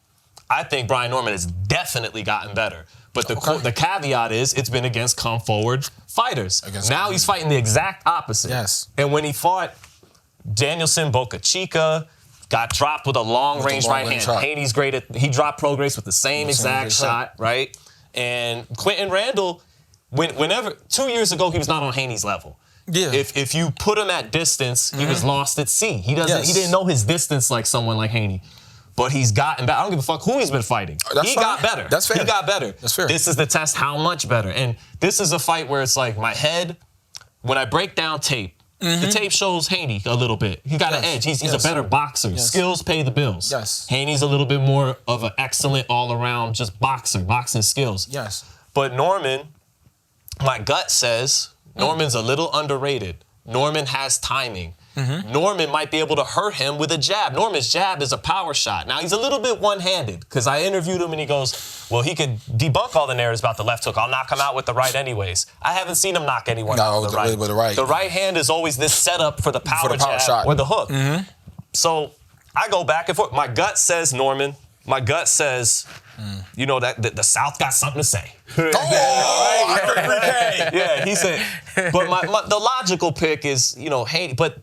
I think Brian Norman has definitely gotten better. But the caveat is it's been against come-forward fighters. Now he's fighting the exact opposite. Yes. And when he fought Danielson, Boca Chica, got dropped with a long-range right hand. Haney's great at, he dropped Prograis with the same exact shot, right? And Quentin Randall, whenever 2 years ago, he was not on Haney's level. Yeah. If you put him at distance, he was lost at sea. He didn't know his distance like someone like Haney. But he's gotten better. I don't give a fuck who he's been fighting. He got better. That's fair. He got better. That's fair. This is the test how much better. And this is a fight where it's like my head, when I break down tape, the tape shows Haney a little bit. He got an edge. He's a better boxer. Skills pay the bills. Yes. Haney's a little bit more of an excellent all-around just boxing skills. Yes. But Norman, my gut says Norman's a little underrated. Norman has timing. Norman might be able to hurt him with a jab. Norman's jab is a power shot. Now, he's a little bit one-handed because I interviewed him and he goes, well, he could debunk all the narratives about the left hook. I'll knock him out with the right anyways. I haven't seen him knock anyone out with the right. With the right. The right hand is always this setup for the power jab shot. or the hook. So I go back and forth. My gut says Norman. My gut says, you know, that the South got something to say. Yeah, he said. But the logical pick is, you know, Haney. But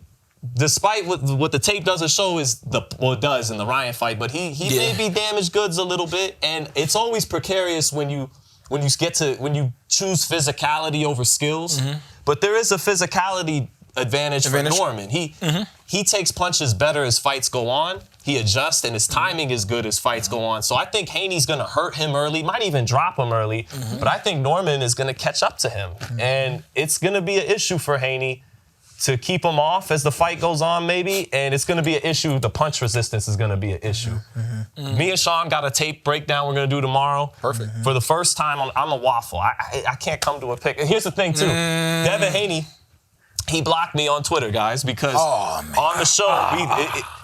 despite what the tape doesn't show is it does in the Ryan fight, but he may be damaged goods a little bit, and it's always precarious when you choose physicality over skills. But there is a physicality advantage for Norman. He takes punches better as fights go on. He adjusts, and his timing is good as fights go on. So I think Haney's going to hurt him early, might even drop him early, but I think Norman is going to catch up to him. And it's going to be an issue for Haney to keep him off as the fight goes on, maybe, and it's going to be an issue. The punch resistance is going to be an issue. Me and Sean got a tape breakdown we're going to do tomorrow. Perfect. For the first time, I'm a waffle. I can't come to a pick. And here's the thing, too. Devin Haney, he blocked me on Twitter, guys, because on the show,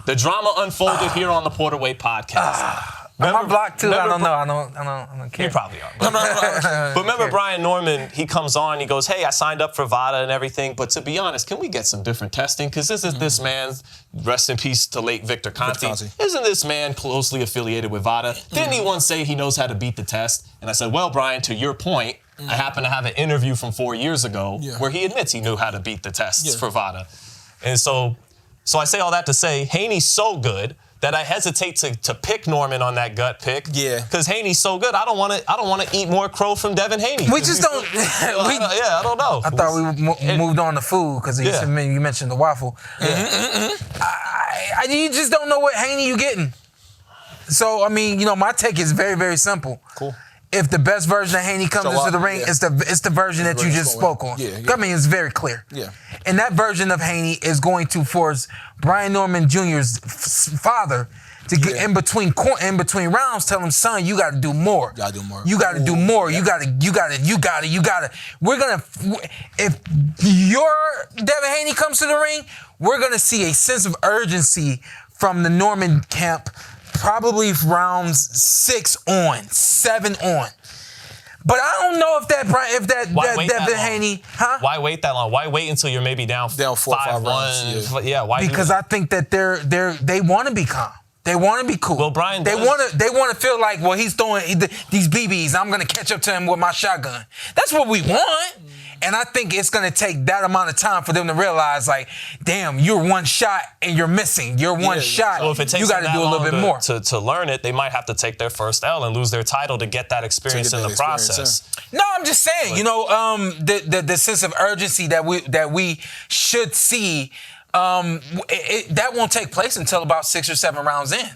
the drama unfolded here on the PorterWay Podcast. Am I blocked too? I don't know. I don't care. You probably are. But remember Brian Norman, he comes on, he goes, hey, I signed up for VADA and everything, but to be honest, can we get some different testing? Because this man's, rest in peace to late Victor Conte. Isn't this man closely affiliated with VADA? Didn't he once say he knows how to beat the test? And I said, well, Brian, to your point, I happen to have an interview from 4 years ago where he admits he knew how to beat the tests for VADA. And so I say all that to say, Haney's so good that I hesitate to pick Norman on that gut pick. Yeah. Because Haney's so good, I don't want to eat more crow from Devin Haney. We just don't. I don't know. I thought we moved on to food because you mentioned the waffle. You just don't know what Haney you getting. So I mean, you know, my take is very, very simple. Cool. If the best version of Haney comes into the ring, it's the version that you just spoke on. I mean, it's very clear. Yeah. And that version of Haney is going to force Brian Norman Jr.'s father to get in between rounds, tell him, son, you got to do more. You got to do more. You got to do more. You got to. We're going to, if your Devin Haney comes to the ring, we're going to see a sense of urgency from the Norman camp. Probably rounds 7 on. But I don't know if that Devin Haney, Why wait that long? Why wait until you're maybe down 4 or 5 rounds? Why? Because I think that they want to be calm. They want to be cool. Well, Brian, they want to feel like, well, he's throwing these BBs. I'm gonna catch up to him with my shotgun. That's what we want. And I think it's going to take that amount of time for them to realize, like, damn, you're one shot and you're missing. You're one shot. So if it takes you got to do a little bit more. To learn it, they might have to take their first L and lose their title to get that experience in the process. No, I'm just saying, you know, the sense of urgency that we should see, that won't take place until about 6 or 7 rounds in,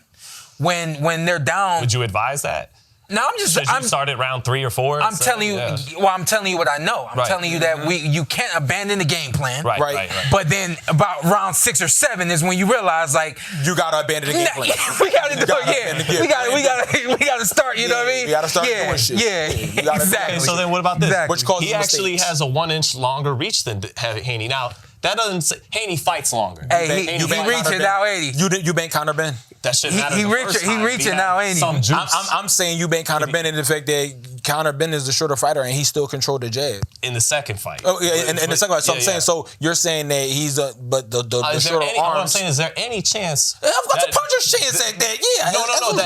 when they're down. Would you advise that? No, I'm started round 3 or 4. I'm telling you. Yeah. Well, I'm telling you what I know. I'm telling you that you can't abandon the game plan. Right. But then about round 6 or 7 is when you realize like you gotta abandon the game plan. We gotta do it. We gotta start. You know what I mean? We gotta start doing shit. Yeah, exactly. Okay, so then what about this? Exactly. Which causes he actually has a 1 inch longer reach than Haney. Now that doesn't say Haney fights longer. Hey, he reaching now 80. You been Conor Benn. That shit matter. He reaching now 80. Some juice. I'm saying you been Conor Benn in the fact that Conor Benn is the shorter fighter and he still controlled the jab in the second fight. Oh yeah, in the second fight. So I'm saying, so you're saying that he's the shorter arms. What I'm saying is there any chance? I've got a puncher's chance at that. Yeah. No.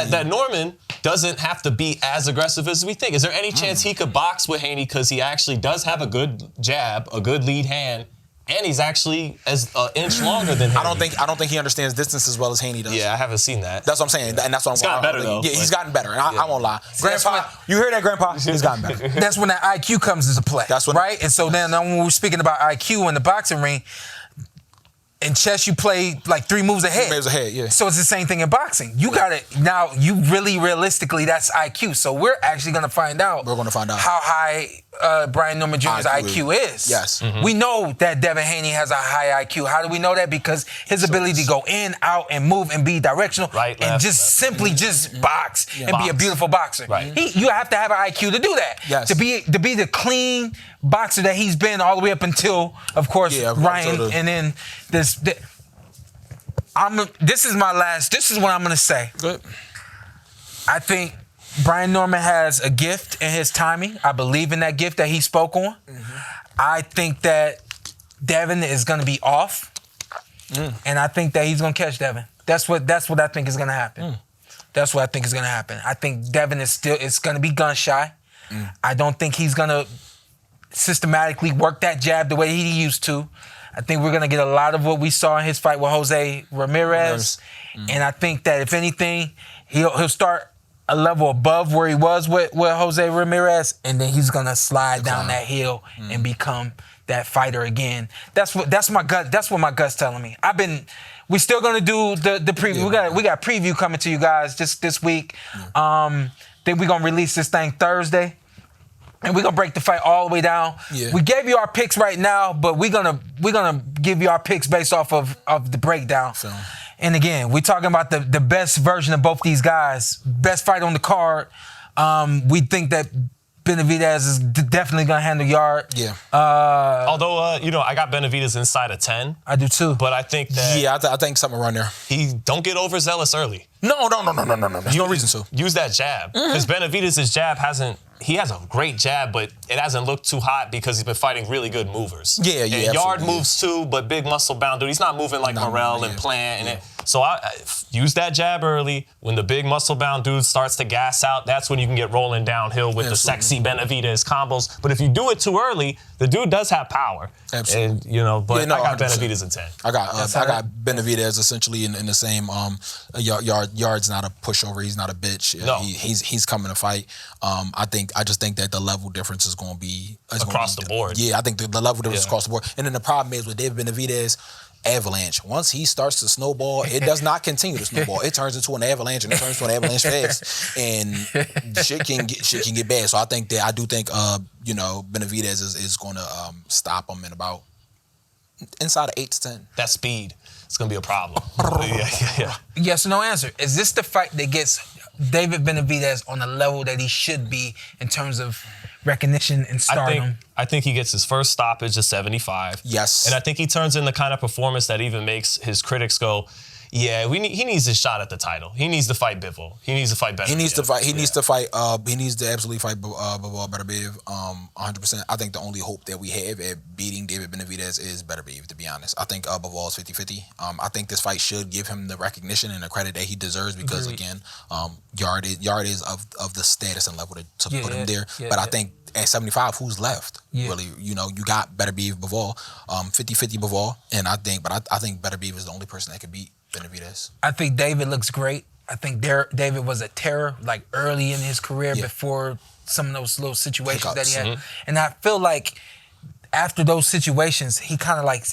That Norman doesn't have to be as aggressive as we think. Is there any chance he could box with Haney because he actually does have a good jab, a good lead hand? And he's actually as an inch longer than Haney. I don't think he understands distance as well as Haney does. Yeah, I haven't seen that. That's what I'm saying, and that's what he's gotten better though. Yeah, he's gotten better. And I won't lie, Grandpa. You hear that, Grandpa? He's gotten better. That's when that IQ comes into play. That's when, right? And so then when we're speaking about IQ in the boxing ring, in chess you play like 3 moves ahead. 3 moves ahead, yeah. So it's the same thing in boxing. You got it now. You really realistically that's IQ. So we're actually gonna find out. We're gonna find out how high Brian Norman Jr.'s IQ is. Yes. Mm-hmm. We know that Devin Haney has a high IQ. How do we know that? Because his ability to go in, out, and move and be directional and just simply just box and be a beautiful boxer. Right. You have to have an IQ to do that. Yes. To be the clean boxer that he's been all the way up until, of course, Ryan. And then this is my last. This is what I'm gonna say. Good. I think Brian Norman has a gift in his timing. I believe in that gift that he spoke on. Mm-hmm. I think that Devin is going to be off, and I think that he's going to catch Devin. That's what I think is going to happen. That's what I think is going to happen. I think Devin is going to be gun shy. I don't think he's going to systematically work that jab the way he used to. I think we're going to get a lot of what we saw in his fight with Jose Ramirez, and I think that if anything, he'll start a level above where he was with Jose Ramirez, and then he's gonna slide down that hill and become that fighter again. That's my gut. That's what my gut's telling me. We're still gonna do the preview. Yeah. We got preview coming to you guys just this week. Then we're gonna release this thing Thursday. And we're gonna break the fight all the way down. Yeah. We gave you our picks right now, but we're gonna give you our picks based off of the breakdown. So. And again, we're talking about the best version of both these guys, best fight on the card. We think that Benavidez is definitely gonna handle Yarde. Yeah. Although I got Benavidez inside of 10. I do too. But I think that I think something around there. He don't get overzealous early. No. There's no reason to. Use that jab. Because Benavidez's jab he has a great jab, but it hasn't looked too hot because he's been fighting really good movers. Yeah. And Yarde moves too, but big muscle bound dude. He's not moving like Morrell and Plant. So I use that jab early. When the big muscle bound dude starts to gas out, that's when you can get rolling downhill with the sexy Benavidez combos. But if you do it too early, the dude does have power. Absolutely. And I got 100%. Benavidez in 10. I got Benavidez essentially in the same Yarde's not a pushover. He's not a bitch. No. He's coming to fight. I just think that the level difference is going to be across the board. Yeah, I think the level difference is across the board. And then the problem is with David Benavidez, avalanche. Once he starts to snowball, it does not continue to snowball. It turns into an avalanche, and it turns into an avalanche fast, and shit can get bad. So I do think Benavidez is going to stop him in about inside of 8 to 10. That speed, it's going to be a problem. Yeah. Yes or no answer. Is this the fight that gets David Benavidez on the level that he should be in terms of recognition and stardom? I think he gets his first stoppage at 75. Yes. And I think he turns in the kind of performance that even makes his critics go, yeah, he needs his shot at the title. He needs to fight Bivol. He needs to fight better. He needs to fight. He needs to absolutely fight Beterbiev. 100%. I think the only hope that we have at beating David Benavidez is Beterbiev, to be honest. I think Bivol is 50-50. I think this fight should give him the recognition and the credit that he deserves because again, Yarde is of the status and level to put him there. But I think at 75, who's left? Really, you got Beterbiev, Bivol, 50-50 Bivol, and I think Beterbiev is the only person that could beat Benavidez. I think David looks great. I think David was a terror like early in his career before some of those little situations that he had, and I feel like after those situations he kind of it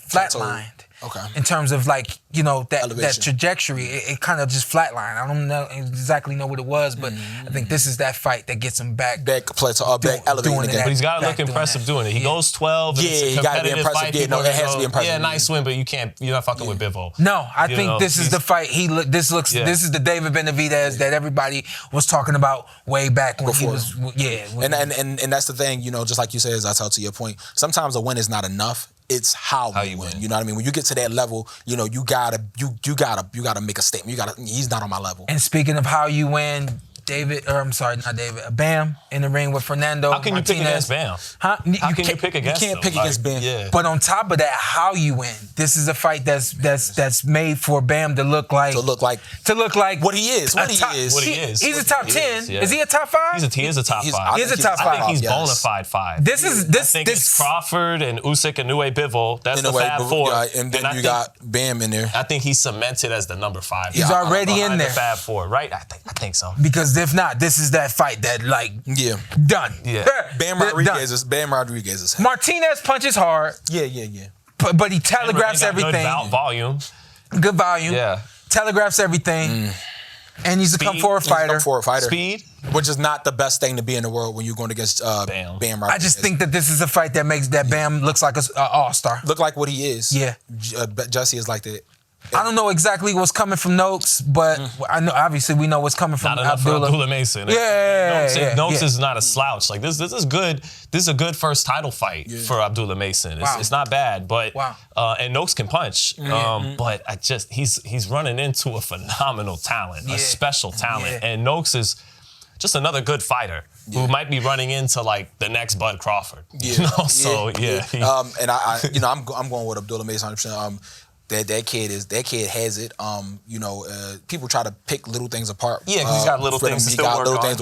flatlined. Okay. In terms of like, you know, that Elevation. trajectory, it kind of just flatlined. I don't know exactly know what it was, but I think this is that fight that gets him back. Back elevating again. But he's got to look impressive doing it. He goes 12. Yeah, he got to be impressive. Fight, Yeah, no, it has to be impressive. Yeah, nice win, but you're not fucking with Bivol. No, I think this is the fight. This is the David Benavidez that everybody was talking about way back when he was. And that's the thing, you know, just like you said, as I tell to your point, sometimes a win is not enough. It's how you win. You know what I mean? When you get to that level, you know, you gotta make a statement. He's not on my level. And speaking of how you win, Bam in the ring with Fernando. How can you pick against Bam? Huh? How can you pick against him? You can't pick against Bam. Yeah. But on top of that, how you win. This is a fight that's made for Bam to look like what he is. He's a top 10. Is he a top 5? He is a top 5. He's a top 5. I think he's bona fide 5. This it's Crawford and Usyk and Inoue Bivol. That's the Fab 4. And then you got Bam in there. I think he's cemented as the number 5. He's already in there. The Fab 4, right? I think so. Because if not, this is that fight that done. Yeah. Bam Rodriguez is Martinez punches hard. Yeah. But he telegraphs everything. Good volume. Good volume. Yeah. Telegraphs everything. And he's a come-forward fighter. Speed. Which is not the best thing to be in the world when you're going against Bam Rodriguez. I just think that this is a fight that makes that Bam looks like an all-star. Look like what he is. Yeah. Jesse is like that. I don't know exactly what's coming from Noakes, but I know obviously we know what's coming from Abdullah Mason. Noakes is not a slouch. Like this is good. This is a good first title fight for Abdullah Mason. It's not bad, but and Noakes can punch. But he's running into a phenomenal talent, a special talent, and Noakes is just another good fighter who might be running into like the next Bud Crawford. You know, and I'm going with Abdullah Mason 100%. That kid has it. People try to pick little things apart. Yeah, he's got little things to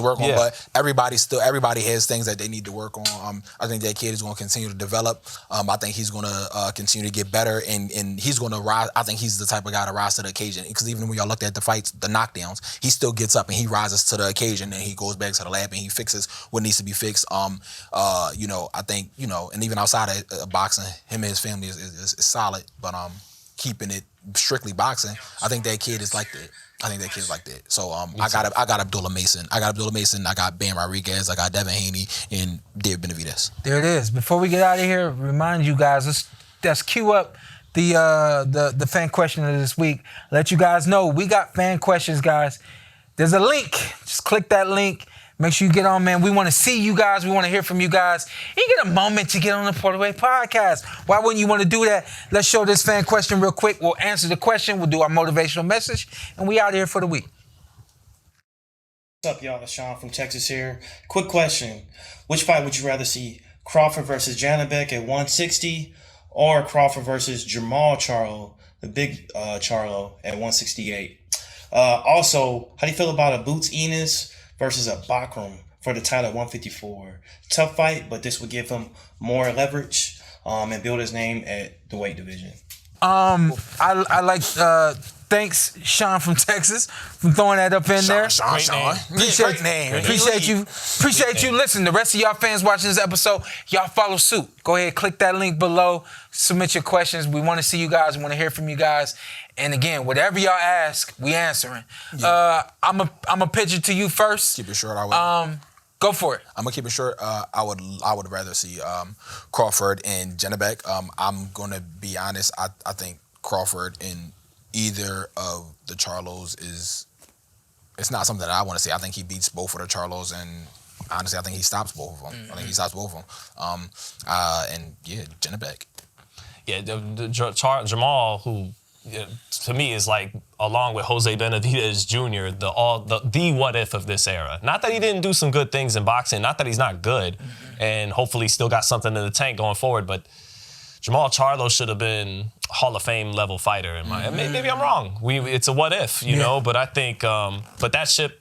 work on. But everybody has things that they need to work on. I think that kid is going to continue to develop. I think he's going to continue to get better, and he's going to rise. I think he's the type of guy to rise to the occasion. Because even when y'all looked at the fights, the knockdowns, he still gets up and he rises to the occasion, and he goes back to the lab and he fixes what needs to be fixed. I think and even outside of boxing, him and his family is solid. But keeping it strictly boxing, I think that kid is like that. So I got Abdullah Mason. I got Bam Rodriguez. I got Devin Haney and David Benavidez. There it is. Before we get out of here, remind you guys, let's cue up the fan question of this week. Let you guys know we got fan questions, guys. There's a link. Just click that link. Make sure you get on, man. We want to see you guys. We want to hear from you guys. You get a moment to get on the PorterWay Podcast. Why wouldn't you want to do that? Let's show this fan question real quick. We'll answer the question. We'll do our motivational message. And we out here for the week. What's up, y'all? It's Sean from Texas here. Quick question. Which fight would you rather see? Crawford versus Janabek at 160 or Crawford versus Jamal Charlo, the big Charlo, at 168? Also, how do you feel about a Boots Enos versus a Bakram for the title at 154. Tough fight, but this would give him more leverage and build his name at the weight division. I like thanks Sean from Texas for throwing that up in there. Sean. Appreciate you. Listen, the rest of y'all fans watching this episode, y'all follow suit. Go ahead, click that link below. Submit your questions. We want to see you guys. We want to hear from you guys. And again, whatever y'all ask, we answering. Yeah. I'm a pitch it to you first. Keep it short. I would. Go for it. I'm gonna keep it short. I would rather see Crawford and Janabek. I'm gonna be honest. I think Crawford in either of the Charlos it's not something that I want to see. I think he beats both of the Charlos, and honestly, I think he stops both of them. I think he stops both of them. And yeah, Janabek. Yeah, Jamal, who to me is like, along with Jose Benavidez Jr., the what if of this era. Not that he didn't do some good things in boxing, not that he's not good, and hopefully still got something in the tank going forward, but Jamal Charlo should have been Hall of Fame level fighter in my. Maybe I'm wrong. It's a what if, you know. But I think, but that ship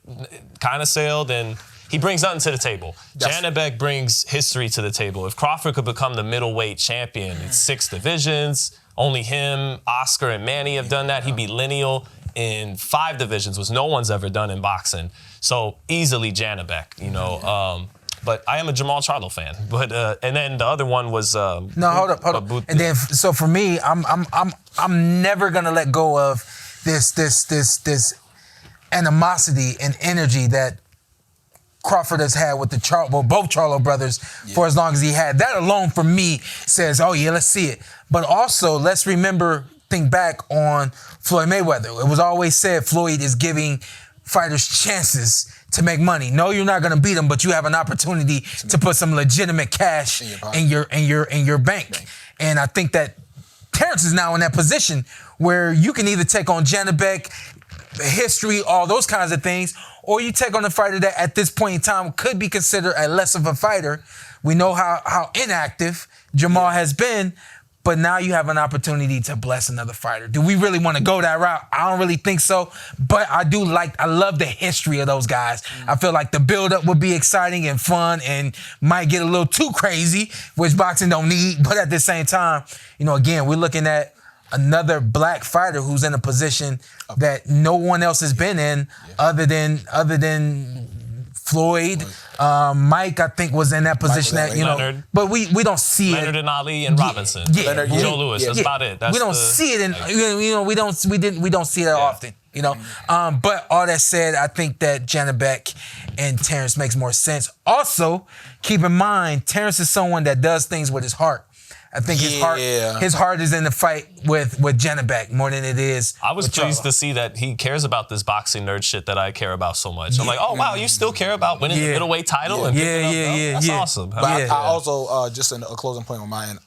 kind of sailed, and he brings nothing to the table. Janabek brings history to the table. If Crawford could become the middleweight champion, it's 6 divisions. Only him, Oscar, and Manny have done that. He'd be lineal in 5 divisions, which no one's ever done in boxing. So easily Janabek, you know. But I am a Jamal Charlo fan. But and then the other one was hold up. And then so for me, I'm never gonna let go of this animosity and energy that Crawford has had with both Charlo brothers for as long as he had. That alone for me says, oh yeah, let's see it. But also let's think back on Floyd Mayweather. It was always said Floyd is giving fighters chances to make money. No, you're not gonna beat them, but you have an opportunity to put some legitimate cash in your bank. And I think that Terrence is now in that position where you can either take on Janibek, history, all those kinds of things, or you take on a fighter that at this point in time could be considered a less of a fighter. We know how inactive Jamal has been, but now you have an opportunity to bless another fighter. Do we really want to go that route? I don't really think so, but I love the history of those guys. I feel like the build-up would be exciting and fun and might get a little too crazy, which boxing don't need, but at the same time, again, we're looking at another black fighter who's in a position that no one else has been in other than Floyd. Mike, I think, was in that position Leonard. But we don't see Leonard and Ali and Robinson. Leonard, Joe Louis. That's about it. We don't see it we don't see it often. But all that said, I think that Janibek and Terrence makes more sense. Keep in mind, Terrence is someone that does things with his heart. I think his heart is in the fight with Janibek more than it is. I was pleased to see that he cares about this boxing nerd shit that I care about so much. I'm like, oh wow, you still care about winning the middleweight title and picking it up? That's awesome. But I also just a closing point on my end.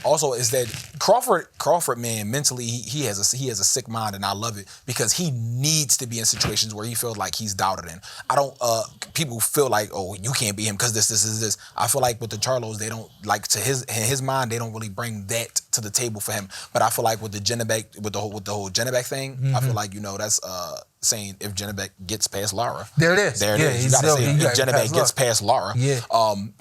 Also is that Crawford, man, mentally he has a sick mind, and I love it because he needs to be in situations where he feels like he's doubted in. I don't. People feel like, oh, you can't beat him because this. I feel like with the Charlos, they don't like in his mind, they don't really bring that to the table for him. But I feel like with the Janibek, with the whole Janibek thing, I feel like that's saying if Janibek gets past Lara. There it is. There it is. You got to say if Janibek gets past Lara. Yeah.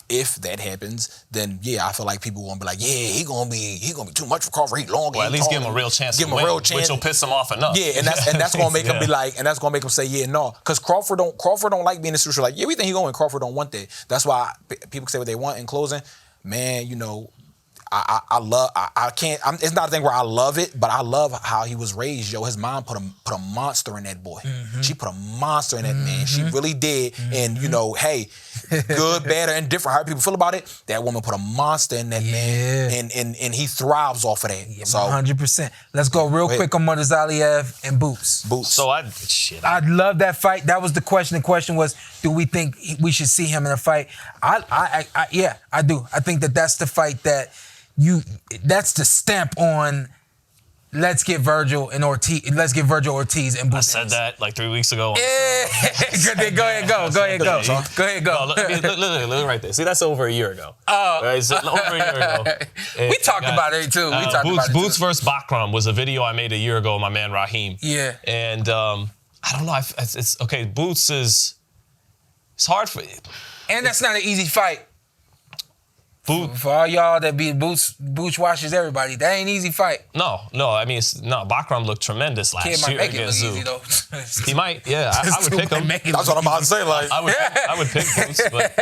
If that happens, then I feel like people won't be like, he gonna be too much for Crawford. He long. Well, at least give him a real chance. Give him a real chance, which will piss him off enough. Yeah, and that's gonna make him be like, and that's gonna make him say, no, because Crawford don't like being in the situation like, we think he going. Crawford don't want that. That's why people say what they want in closing. Man, I can't. It's not a thing where I love it, but I love how he was raised. His mom put a monster in that boy. She put a monster in that man. She really did. And hey, good, bad, or indifferent, how people feel about it. That woman put a monster in that man, and he thrives off of that. Yeah, so 100%. Let's go real quick on Murtazaliev and Boots. So I love that fight. That was the question. The question was, do we think we should see him in a fight? Yeah, I do. I think that's the fight that. That's the stamp on. Let's get Virgil Ortiz and Boots. I said that like 3 weeks ago. Yeah. Go ahead, go. Look right there. See, that's over a year ago. Oh. Right? So over a year ago. We talked about it too. Boots versus Bakram was a video I made a year ago with my man Raheem. Yeah. And I don't know. It's okay. Boots is. It's hard for. And that's not an easy fight. For all y'all that be Boots washes everybody, that ain't an easy fight. No. I mean, Bakram looked tremendous last year against Zoo. He might, yeah. I would pick him. That's what I'm about to say. Like, I would pick Boots, but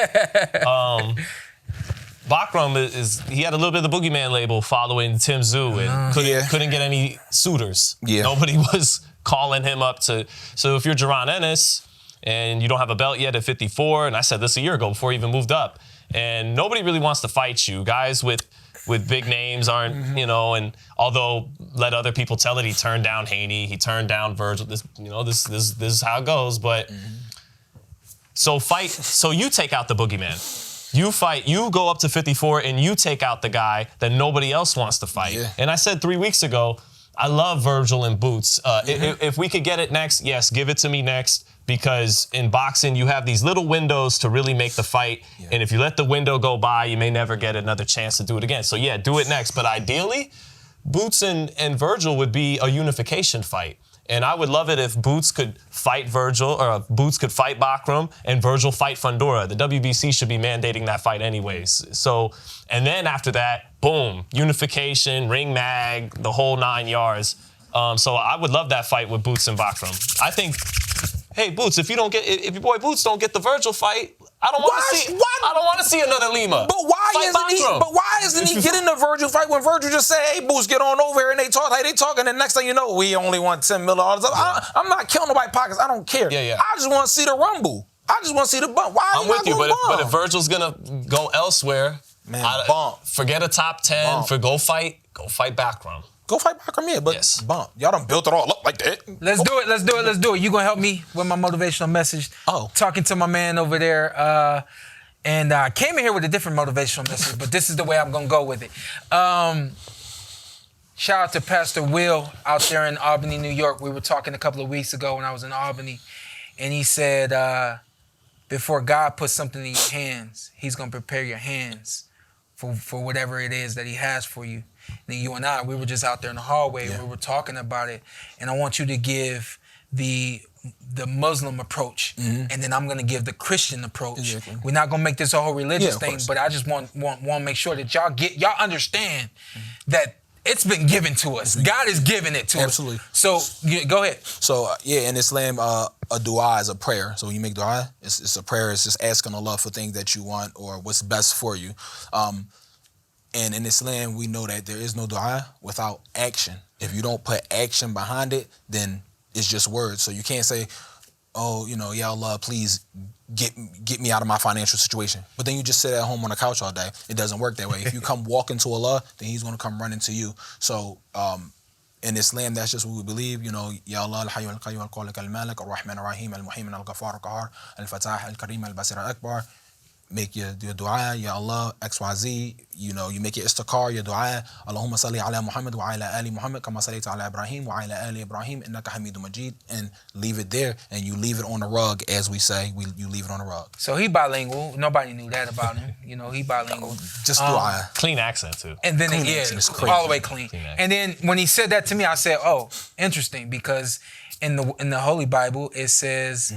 Bakram he had a little bit of the boogeyman label following Tim Tszyu and couldn't get any suitors. Yeah. Nobody was calling him up to. So if you're Jaron Ennis and you don't have a belt yet at 54, and I said this a year ago before he even moved up. And nobody really wants to fight you. Guys with big names aren't, and although let other people tell it, he turned down Haney, he turned down Virgil. This is how it goes. But so you take out the boogeyman. You fight, you go up to 54 and you take out the guy that nobody else wants to fight. Yeah. And I said 3 weeks ago, I love Virgil and Boots. If we could get it next, yes, give it to me next. Because in boxing, you have these little windows to really make the fight. Yeah. And if you let the window go by, you may never get another chance to do it again. So yeah, do it next. But ideally, Boots and Virgil would be a unification fight. And I would love it if Boots could fight Virgil, or Boots could fight Bakram, and Virgil fight Fundora. The WBC should be mandating that fight anyways. So, and then after that, boom, unification, ring mag, the whole 9 yards. So I would love that fight with Boots and Bakram. I think, hey, Boots, if your boy Boots don't get the Virgil fight, I don't want to see another Lima. But why isn't he getting the Virgil fight when Virgil just said, "Hey, Boots, get on over here," and they talk like they talking, and next thing you know, we only want $10 million. I'm not killing nobody's pockets. I don't care. Yeah. I just want to see the rumble. I just want to see the bump. Why are you not going to bump? But if Virgil's gonna go elsewhere, bump. Forget a top 10. Go fight Backroom. Go fight Backroom, yeah, but bump. Y'all done built it all up like that. Let's do it. You gonna help me with my motivational message? Oh. Talking to my man over there, and I came in here with a different motivational message, but this is the way I'm gonna go with it. Shout out to Pastor Will out there in Albany, New York. We were talking a couple of weeks ago when I was in Albany, and he said, before God puts something in your hands, he's going to prepare your hands for whatever it is that he has for you. And then you and I, we were just out there in the hallway. We were talking about it. And I want you to give the Muslim approach, and then I'm going to give the Christian approach. Exactly. We're not going to make this a whole religious thing, but I just want to make sure that y'all understand that it's been given to us. God is giving it to us. Absolutely. So go ahead. So in Islam, a dua is a prayer. So when you make dua, it's a prayer. It's just asking Allah for things that you want or what's best for you. And in Islam, we know that there is no dua without action. If you don't put action behind it, then it's just words. So you can't say, "Oh, ya Allah, please get me out of my financial situation." But then you just sit at home on the couch all day. It doesn't work that way. If you come walking to Allah, then he's going to come running to you. So in Islam, that's just what we believe. Ya Allah, al-Hayy al-Qayyum al-Khaliq al-Malik al-Rahman al-Rahim al-Muhaymin al-Ghaffar al-Qahhar al-Fatah al-Karim al-Basir al-Akbar. Make your dua, Ya Allah, XYZ. You make your istikhar, your dua. Allahumma salli ala Muhammad wa ala ali Muhammad kama sallaita ala Ibrahim wa ala ali Ibrahim innaka Hamidum Majid, and leave it there, and you leave it on the rug, as we say. You leave it on the rug. So he bilingual. Nobody knew that about him. He bilingual. Just dua. Clean accent too. And then all the way clean. And then when he said that to me, I said, "Oh, interesting," because in the Holy Bible it says,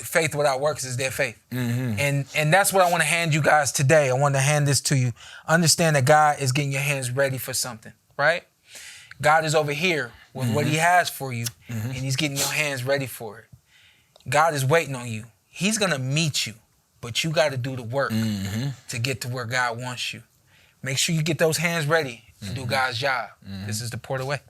faith without works is dead faith. And that's what I want to hand you guys today. I want to hand this to you. Understand that God is getting your hands ready for something, right? God is over here with what he has for you, and he's getting your hands ready for it. God is waiting on you. He's going to meet you, but you got to do the work to get to where God wants you. Make sure you get those hands ready and do God's job. This is the PorterWay.